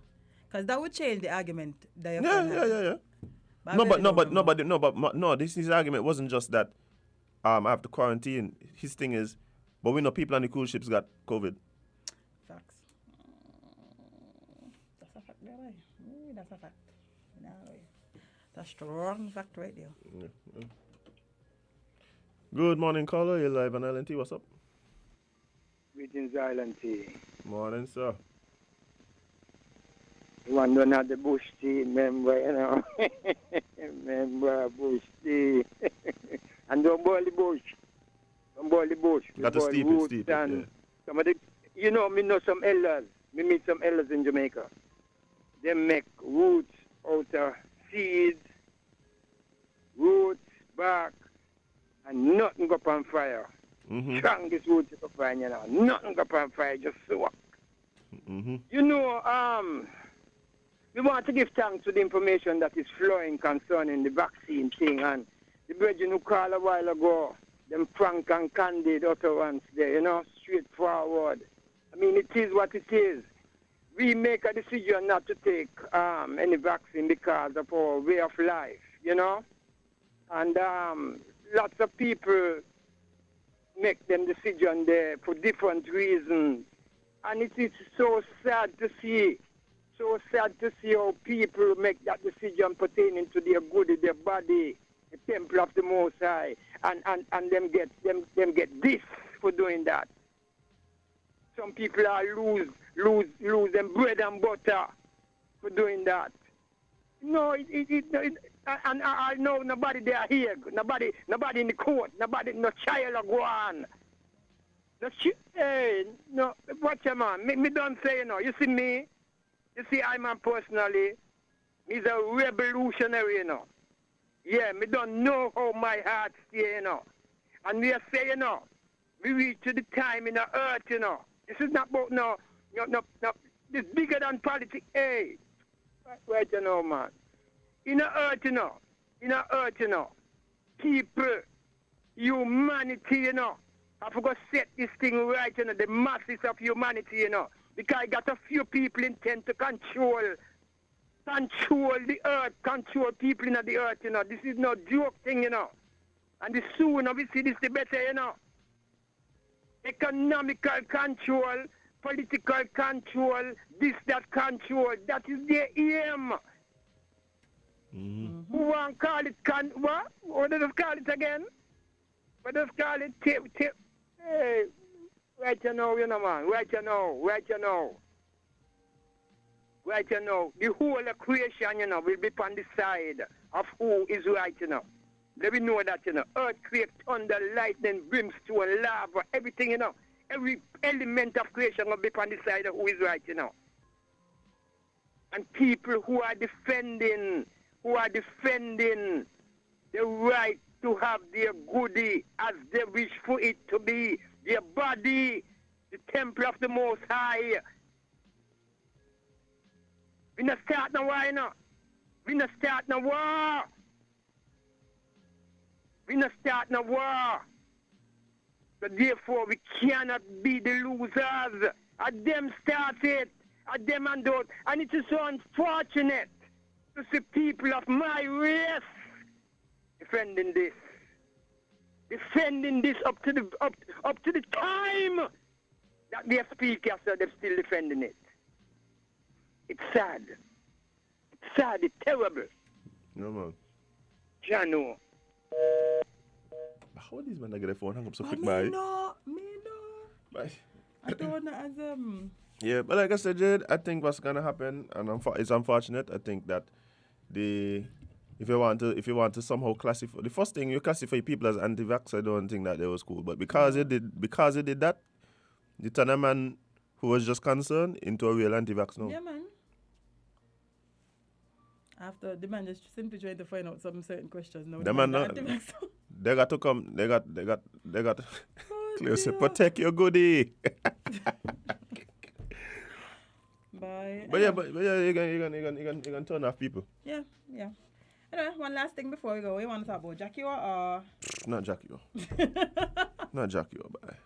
Because that would change the argument that you're Yeah. No, his argument wasn't just that I have to quarantine. His thing is, but we know people on the cruise ships got COVID. Facts. That's a fact, right? That's a fact. No, that's a strong fact right there. Yeah. Good morning, caller. You're live on LNT. What's up? Greetings, LNT. Morning, sir. You want to know the Bush tea, remember, you know. Remember Bush tea. And don't boil the bush. Don't boil the bush. Got to steep it, yeah. Some of the, you know, me know some elders. Me meet some elders in Jamaica. They make roots out of seeds, roots, bark, and nothing go on fire. Mm-hmm. Strongest roots you can find, you know. Nothing go on fire, just soak. Mm-hmm. You know, we want to give thanks to the information that is flowing concerning the vaccine thing, and the brethren who called a while ago, them frank and candid utterance there, you know, straightforward. I mean, it is what it is. We make a decision not to take any vaccine because of our way of life, you know. And lots of people make them decision there for different reasons. And it is so sad to see. So sad to see how people make that decision pertaining to their good, their body, the temple of the Most High, and them get this for doing that. Some people are lose them bread and butter for doing that. No, and I know nobody there here, nobody in the court, no child or go on. No, watch your man. Me don't say, you know. You see me? You see, I man personally, he's a revolutionary, you know. Yeah, me don't know how my heart stay, you know. And we are saying, you know, we reach to the time in the earth, you know. This is not about no. This bigger than politics. Hey, right, you know, man. In the earth, you know. People, humanity, you know. I forgot to set this thing right, you know, the masses of humanity, you know. Because I got a few people intent to control the earth, control people in the earth, you know. This is no joke thing, you know. And the sooner we see this, the better, you know. Economical control, political control, that control, that is their aim. Mm-hmm. Who want to call it, what? What do they call it again? What do they call it? Hey, right you know, man. Right you know. The whole of creation, you know, will be on the side of who is right, you know. Let me know that, you know. Earthquake, thunder, lightning, brimstone, lava, everything, you know. Every element of creation will be on the side of who is right, you know. And people who are defending the right to have their goodie as they wish for it to be. Their body, the temple of the Most High. We not start no war, you know. We not start no war. We not start no war. So therefore, we cannot be the losers. And them start it. And them and those. And it is so unfortunate to see people of my race defending this. Defending this up to the time that their speakers are still defending it. It's sad. It's sad. It's terrible. No, man. Jano. How these men get a phone hang up so quick, Me bye? no. Bye. I don't know as Yeah, but like I said, Jade, I think what's gonna happen, and it's unfortunate. I think that if you want to somehow classify, the first thing you classify people as anti-vax, I don't think that they was cool. But because he did that, they turn a man who was just concerned into a real anti-vax now. Yeah, man. After the man just simply trying to find out some certain questions. Now The man, they got to come. They got. Cleo said, protect your goodie. Bye. But yeah, you can turn off people. Yeah. Anyway, one last thing before we go. We want to talk about Jackie or Not Jackie. Not Jackie. Bye.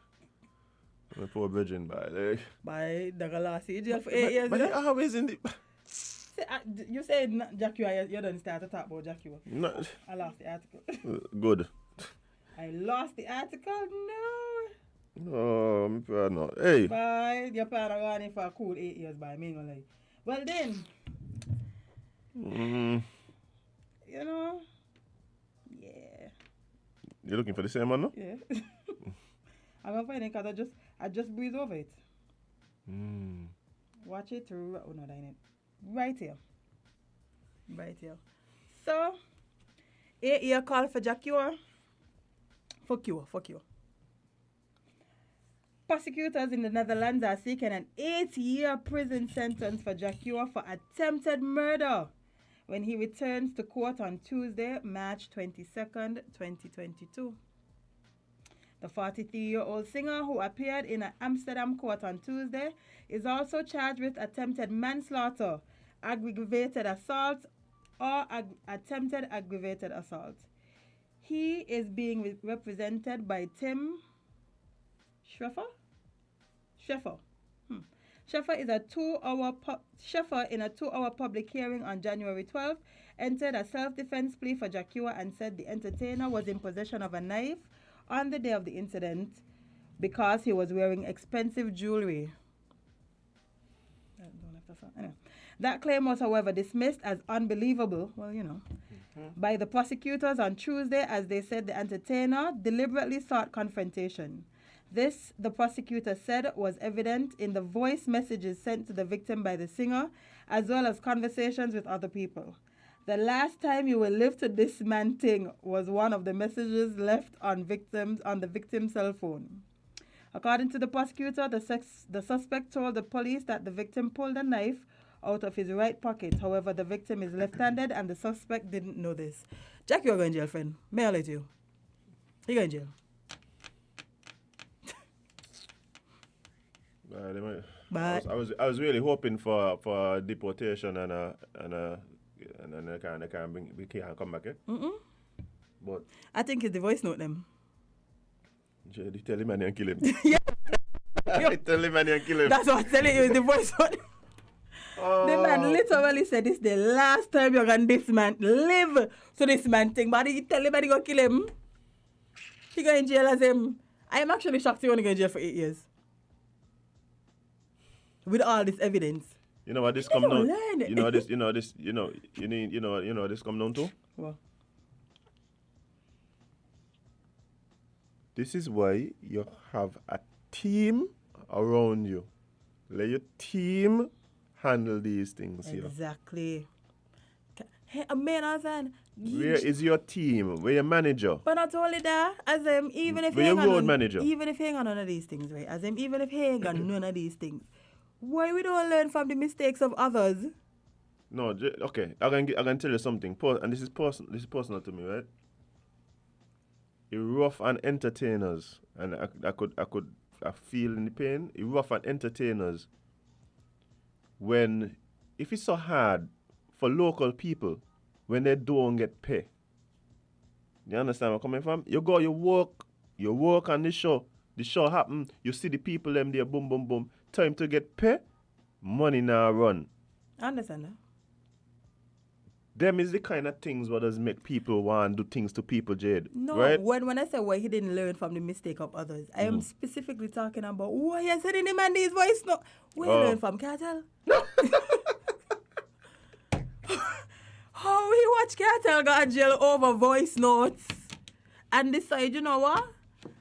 My poor virgin. Bye. By the Galassi jail for 8 years. But he always in the. You said Jackie, you don't start to talk about Jackie. No. I lost the article. Good. I lost the article? No. Oh, I'm proud now. Hey. Bye. Your parents are running for a cool 8 years, by me, no lie. Well then. You know. Yeah. You looking for the same one, no? Yeah. I'm gonna find it because I just breeze over it. Watch it through. Oh no, that ain't it. Right here. So, 8-year call for Jackie. Fuck you. Prosecutors in the Netherlands are seeking an 8-year prison sentence for Jackie for attempted murder when he returns to court on Tuesday, March 22nd, 2022. The 43-year-old singer who appeared in an Amsterdam court on Tuesday is also charged with attempted manslaughter, aggravated assault, or attempted aggravated assault. He is being represented by Tim Scheffer. Scheffer in a 2-hour public hearing on January 12th entered a self-defense plea for Jackie and said the entertainer was in possession of a knife on the day of the incident because he was wearing expensive jewelry. Anyway, that claim was, however, dismissed as unbelievable, by the prosecutors on Tuesday as they said the entertainer deliberately sought confrontation. This, the prosecutor said, was evident in the voice messages sent to the victim by the singer, as well as conversations with other people. The last time you will live to this man thing was one of the messages left on the victim's cell phone. According to the prosecutor, the suspect told the police that the victim pulled a knife out of his right pocket. However, the victim is left-handed and the suspect didn't know this. Jack, you're going to jail, friend. May I let you? You're going to jail. Bye. I was really hoping for deportation and they can't come back. But I think it's the voice note them. Tell him and kill him. Yeah. Tell him and kill him. That's what I'm telling you. Is the voice note. The man literally said this the last time you're gonna this man live to this man thing. But he tell him that he gonna kill him. He go in jail as him. I am actually shocked he only go in jail for 8 years. With all this evidence. You know what this come down? You know this come down to? What? This is why you have a team around you. Let your team handle these things here. Exactly. Hey, man, where is your team? Where your manager? But not only that, as even if where your road manager? Even if he ain't got none of these things, right? As even if he ain't got none of these things, why we don't learn from the mistakes of others? No, okay. I can tell you something. And this is personal to me, right? It rough on entertainers, and I feel in the pain. It rough on entertainers when if it's so hard for local people when they don't get pay. You understand where I'm coming from? You go, you work on the show happen, you see the people them there, boom, boom, boom. Time to get pay, money now run. I understand that. Them is the kind of things what does make people want to do things to people, Jade. No, right? when I say why he didn't learn from the mistake of others, I am specifically talking about why you said in him and his voice no. Where you learn from, Cartel? How he watch Cartel go to jail over voice notes and decide, you know what?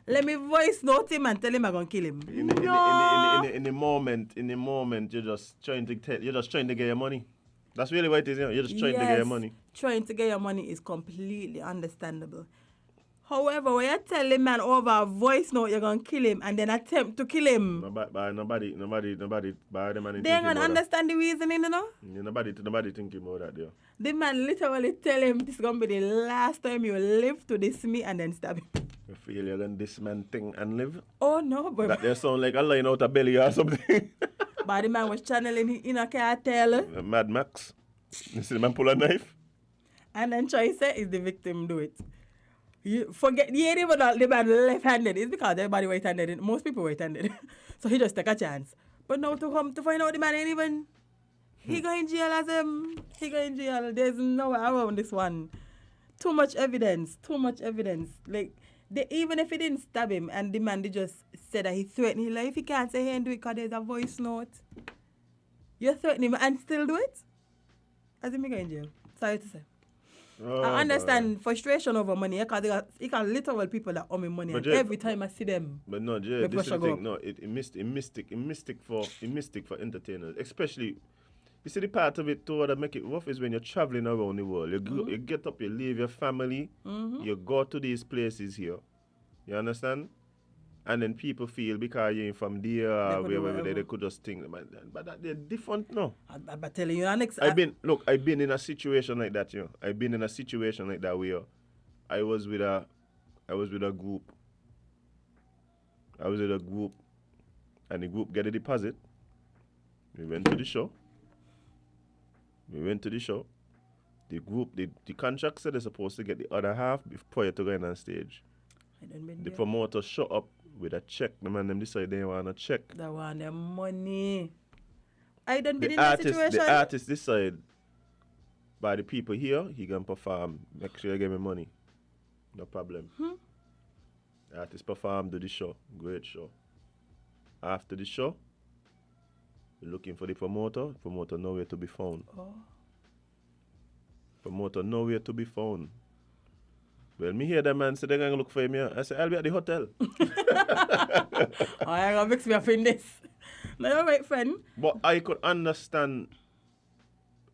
Let me voice note him and tell him I'm gonna kill him. In the moment, you're just trying to get your money. That's really what it is, you know? You're just trying to get your money. Trying to get your money is completely understandable. However, when you tell a man over a voice note you're gonna kill him and then attempt to kill him. Nobody the man they ain't gonna understand the reasoning, you know? Yeah, nobody thinking about that, yeah. The man literally tell him this is gonna be the last time you live to diss me and then stab him. You feel you're gonna diss man thing and live? Oh no, but that they sound like a line out of belly or something. But the man was channeling in a Cartel. Mad Max. You see the man pull a knife? And then try to say is the victim do it. You forget, you ain't even the man left-handed. It's because everybody right-handed. Most people right-handed. So he just take a chance. But now to come to find out the man ain't even, he go in jail as he go in jail. There's no way around this one. Too much evidence. Like, even if he didn't stab him and the man they just said that he threatened his life, he can't say he ain't do it because there's a voice note. You threaten him and still do it? As in me go in jail. Sorry to say. Oh, I understand frustration over money because he can literal people that owe me money and every time I see them. But no, Jay, this is the thing. No, it mystic for entertainers. Especially, you see the part of it too that make it rough is when you're traveling around the world. You get up, you leave your family, you go to these places here. You understand? And then people feel because you ain't from there or wherever they could just think, but that they're different, no. I'm telling you, I've been in a situation like that, you know. I've been in a situation like that where I was with a group. And the group get a deposit. We went to the show. The group, the contract said they're supposed to get the other half prior to going on stage. The promoter showed up with a check. The man them decide they want a check. They want their money. I don't been in that situation. The artist decide by the people here, he can perform. Make sure you give me money. No problem. The artist perform, do the show. Great show. After the show, we're looking for the promoter. Promoter nowhere to be found. Promoter nowhere to be found. Well, me hear that man say they're going to look for him here. I say, I'll be at the hotel. I'm going to mix me up in this. No, you're right, friend. But I could understand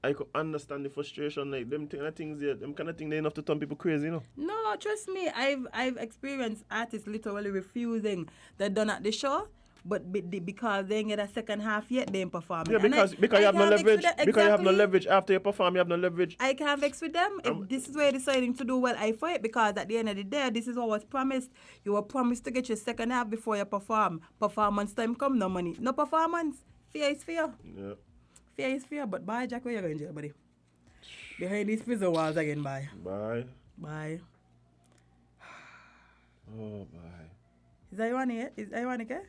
the frustration. Like, them kind of things they enough to turn people crazy, you know? No, trust me. I've experienced artists literally refusing they're done at the show. But because they ain't get a second half yet, they ain't performing. Yeah, because you have no leverage. Exactly. Because you have no leverage after you perform, you have no leverage. I can't vex with them. If this is where you're deciding to do well, I fight because at the end of the day, this is what was promised. You were promised to get your second half before you perform. Performance time come, no money. No performance. Fear is fear. Yeah. Fear is fear. But bye, Jack, where you going to jail, buddy? Behind these prison walls again, bye. Bye. Bye. Oh, bye. Is that ironic? Is that ironic, eh?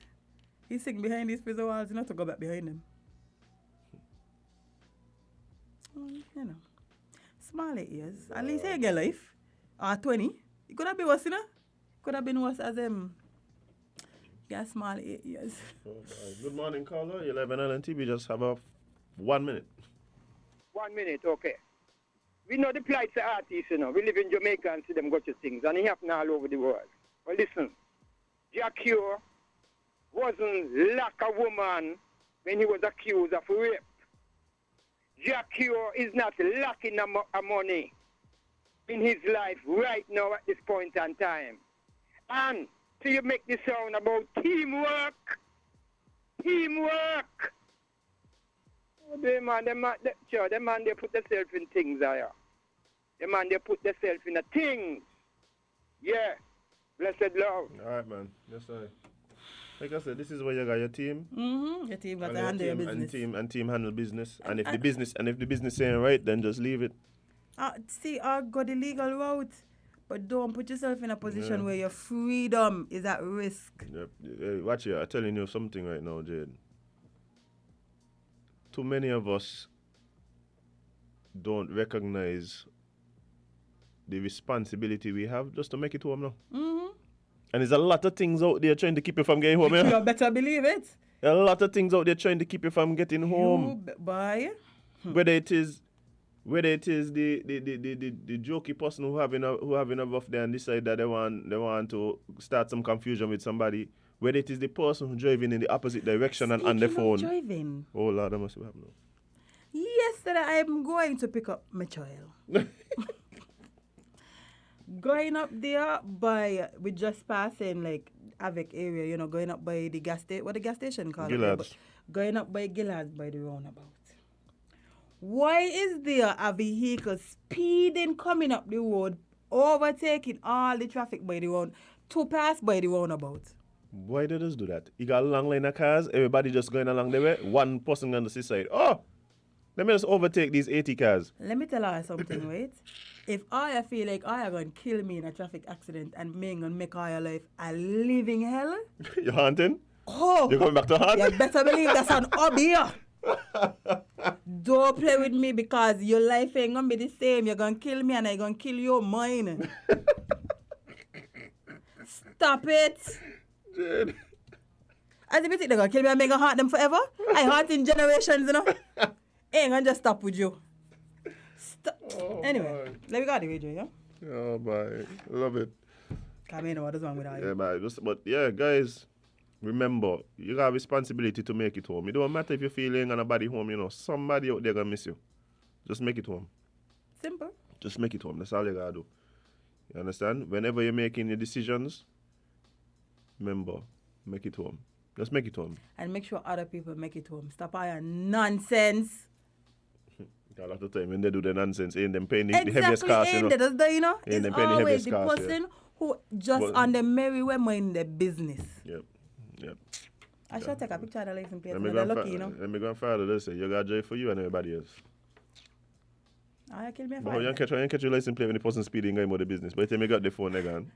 He's sitting behind these prison walls, not to go back behind them. You know. Small 8 years. At least he get life. Or 20. It could have been worse, you know? Could have been worse as got small 8 years. Oh, good morning, caller. You're live on LNT. We just have 1 minute. 1 minute, okay. We know the plights of artists, you know. We live in Jamaica and see them go to things. And it happen all over the world. But listen, Jah Cure wasn't like a woman when he was accused of rape. Jah Cure is not lacking a money in his life right now at this point in time. And so you make this sound about teamwork. Teamwork. Oh, they put themselves in things there. The man, they put themselves in the things. Yeah. Blessed love. All right, man. Yes, sir. Like I said, this is where you got your team. Mm-hmm. Your team got to handle your business. And team handle business. And if the business ain't right, then just leave it. See, I go the legal route, but don't put yourself in a position where your freedom is at risk. Yep. Watch it. I'm telling you something right now, Jade. Too many of us don't recognize the responsibility we have just to make it home now. Mm-hmm. And there's a lot of things out there trying to keep you from getting home. You better believe it. A lot of things out there trying to keep you from getting home. Boy. Whether it is the jokey person who having a rough day and decide that they want to start some confusion with somebody. Whether it is the person who driving in the opposite direction and on the phone. Driving. Oh Lord, that must have happened. Yesterday I'm going to pick up my child. Going up there we just passing like Avec area, going up by the gas station. What the gas station called? Gillard's. Going up by Gillard's by the roundabout. Why is there a vehicle speeding coming up the road, overtaking all the traffic by the road to pass by the roundabout? Why did they just do that? You got a long line of cars, everybody just going along the way, one person on the seaside. Oh, let me just overtake these 80 cars. Let me tell you something, wait. If I feel like I are going to kill me in a traffic accident and me going to make our life a living hell. You haunting? Oh. You're coming back to haunt? You better believe that's an hobby. Don't play with me because your life ain't going to be the same. You're going to kill me and I'm going to kill your mind. Stop it. Dude. As if you think they're going to kill me and I'm going to haunt them forever? I haunt in generations, Ain't going to just stop with you. Oh, anyway, let me go to the video, yeah? Oh, boy. Love it. Come in, what is wrong with that? Yeah, man. But yeah, guys, remember, you got a responsibility to make it home. It don't matter if you're feeling on a body home, somebody out there going to miss you. Just make it home. Simple. Just make it home. That's all you got to do. You understand? Whenever you're making your decisions, remember, make it home. Just make it home. And make sure other people make it home. Stop all your nonsense. A lot of time when they do the nonsense, ain't them paying the heaviest cost, Ain't Ain't them paying the the person who just on the merry way mind their business. Yep. I should take a picture of the license plate. Let me go and file this. You got joy for you and everybody else. I kill me a You can't catch your license plate when the person speeding going about the business. But if you got the phone again.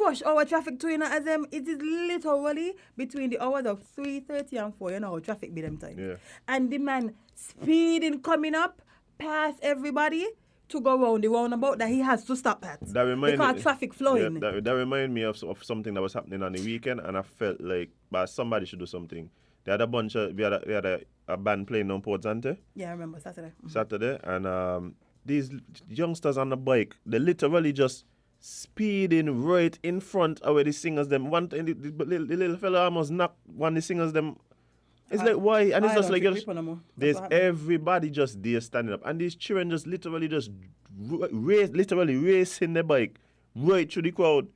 Rush hour traffic to as them. It is literally between the hours of 3:30 and 4. How traffic be them time. Yeah. And the man speeding coming up past everybody to go round the roundabout that he has to stop at. Because traffic flowing. Yeah, that remind me of something that was happening on the weekend, and I felt like somebody should do something. They had we had a band playing on Port Zante. Yeah, I remember Saturday. Saturday, and these youngsters on the bike, they literally just speeding right in front of where the singers them. The little fella almost knocked one of the singers them. It's like, why? And it's just like, there's everybody just there standing up. And these children just literally just racing their bike right through the crowd.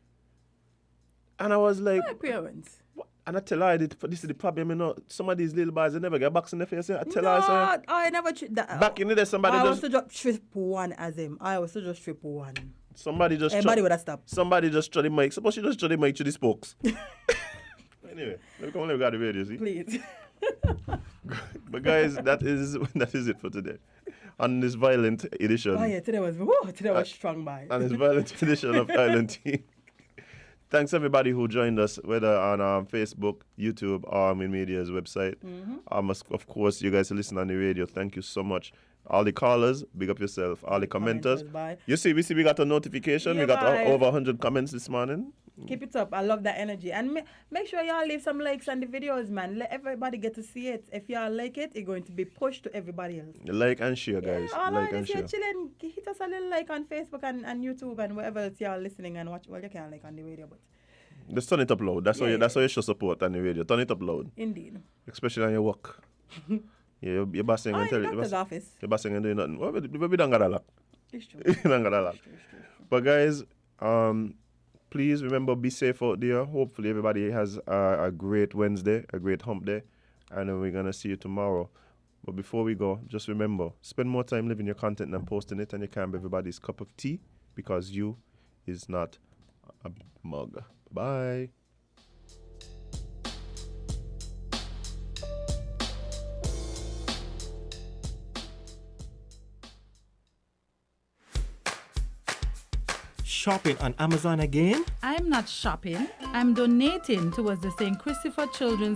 And I was like... My parents. What? And I tell her, this is the problem, some of these little boys, they never get box in the face. I tell her, I never... Back in the day, somebody I was to just trip one as him. I was to just trip one. Everybody would have stopped. Somebody just tried the mic. Suppose she just tried the mic to the spokes. Anyway, let me go to the radio, see? Please. But guys, that is it for today. On this violent edition. Oh yeah, today was strong, by. On this violent edition of Island Tea. Thanks everybody who joined us, whether on Facebook, YouTube, or in Media's website. Mm-hmm. Of course, you guys who listen on the radio, thank you so much. All the callers, big up yourself. All the commenters. You see, we got a notification. Yeah, we got over 100 comments this morning. Keep it up. I love that energy. And make sure y'all leave some likes on the videos, man. Let everybody get to see it. If y'all like it, it's going to be pushed to everybody else. Like and share, guys. All like right, and if you're share. chilling, hit us a little like on Facebook and YouTube and wherever else y'all listening and watch. Well, you can't like on the radio, but... Just turn it up loud. That's how you show support on the radio. Turn it up loud. Indeed. Especially on your work. Yeah, you're bossing and tell doctor's office. You're bossing and doing nothing. Well, we don't got a lot. It's true. We don't got a lot. But guys, please remember, be safe out there. Hopefully everybody has a great Wednesday, a great hump day. And then we're going to see you tomorrow. But before we go, just remember, spend more time living your content than posting it, and you can be everybody's cup of tea, because you is not a mug. Bye. Shopping on Amazon again? I'm not shopping. I'm donating towards the St. Christopher Children's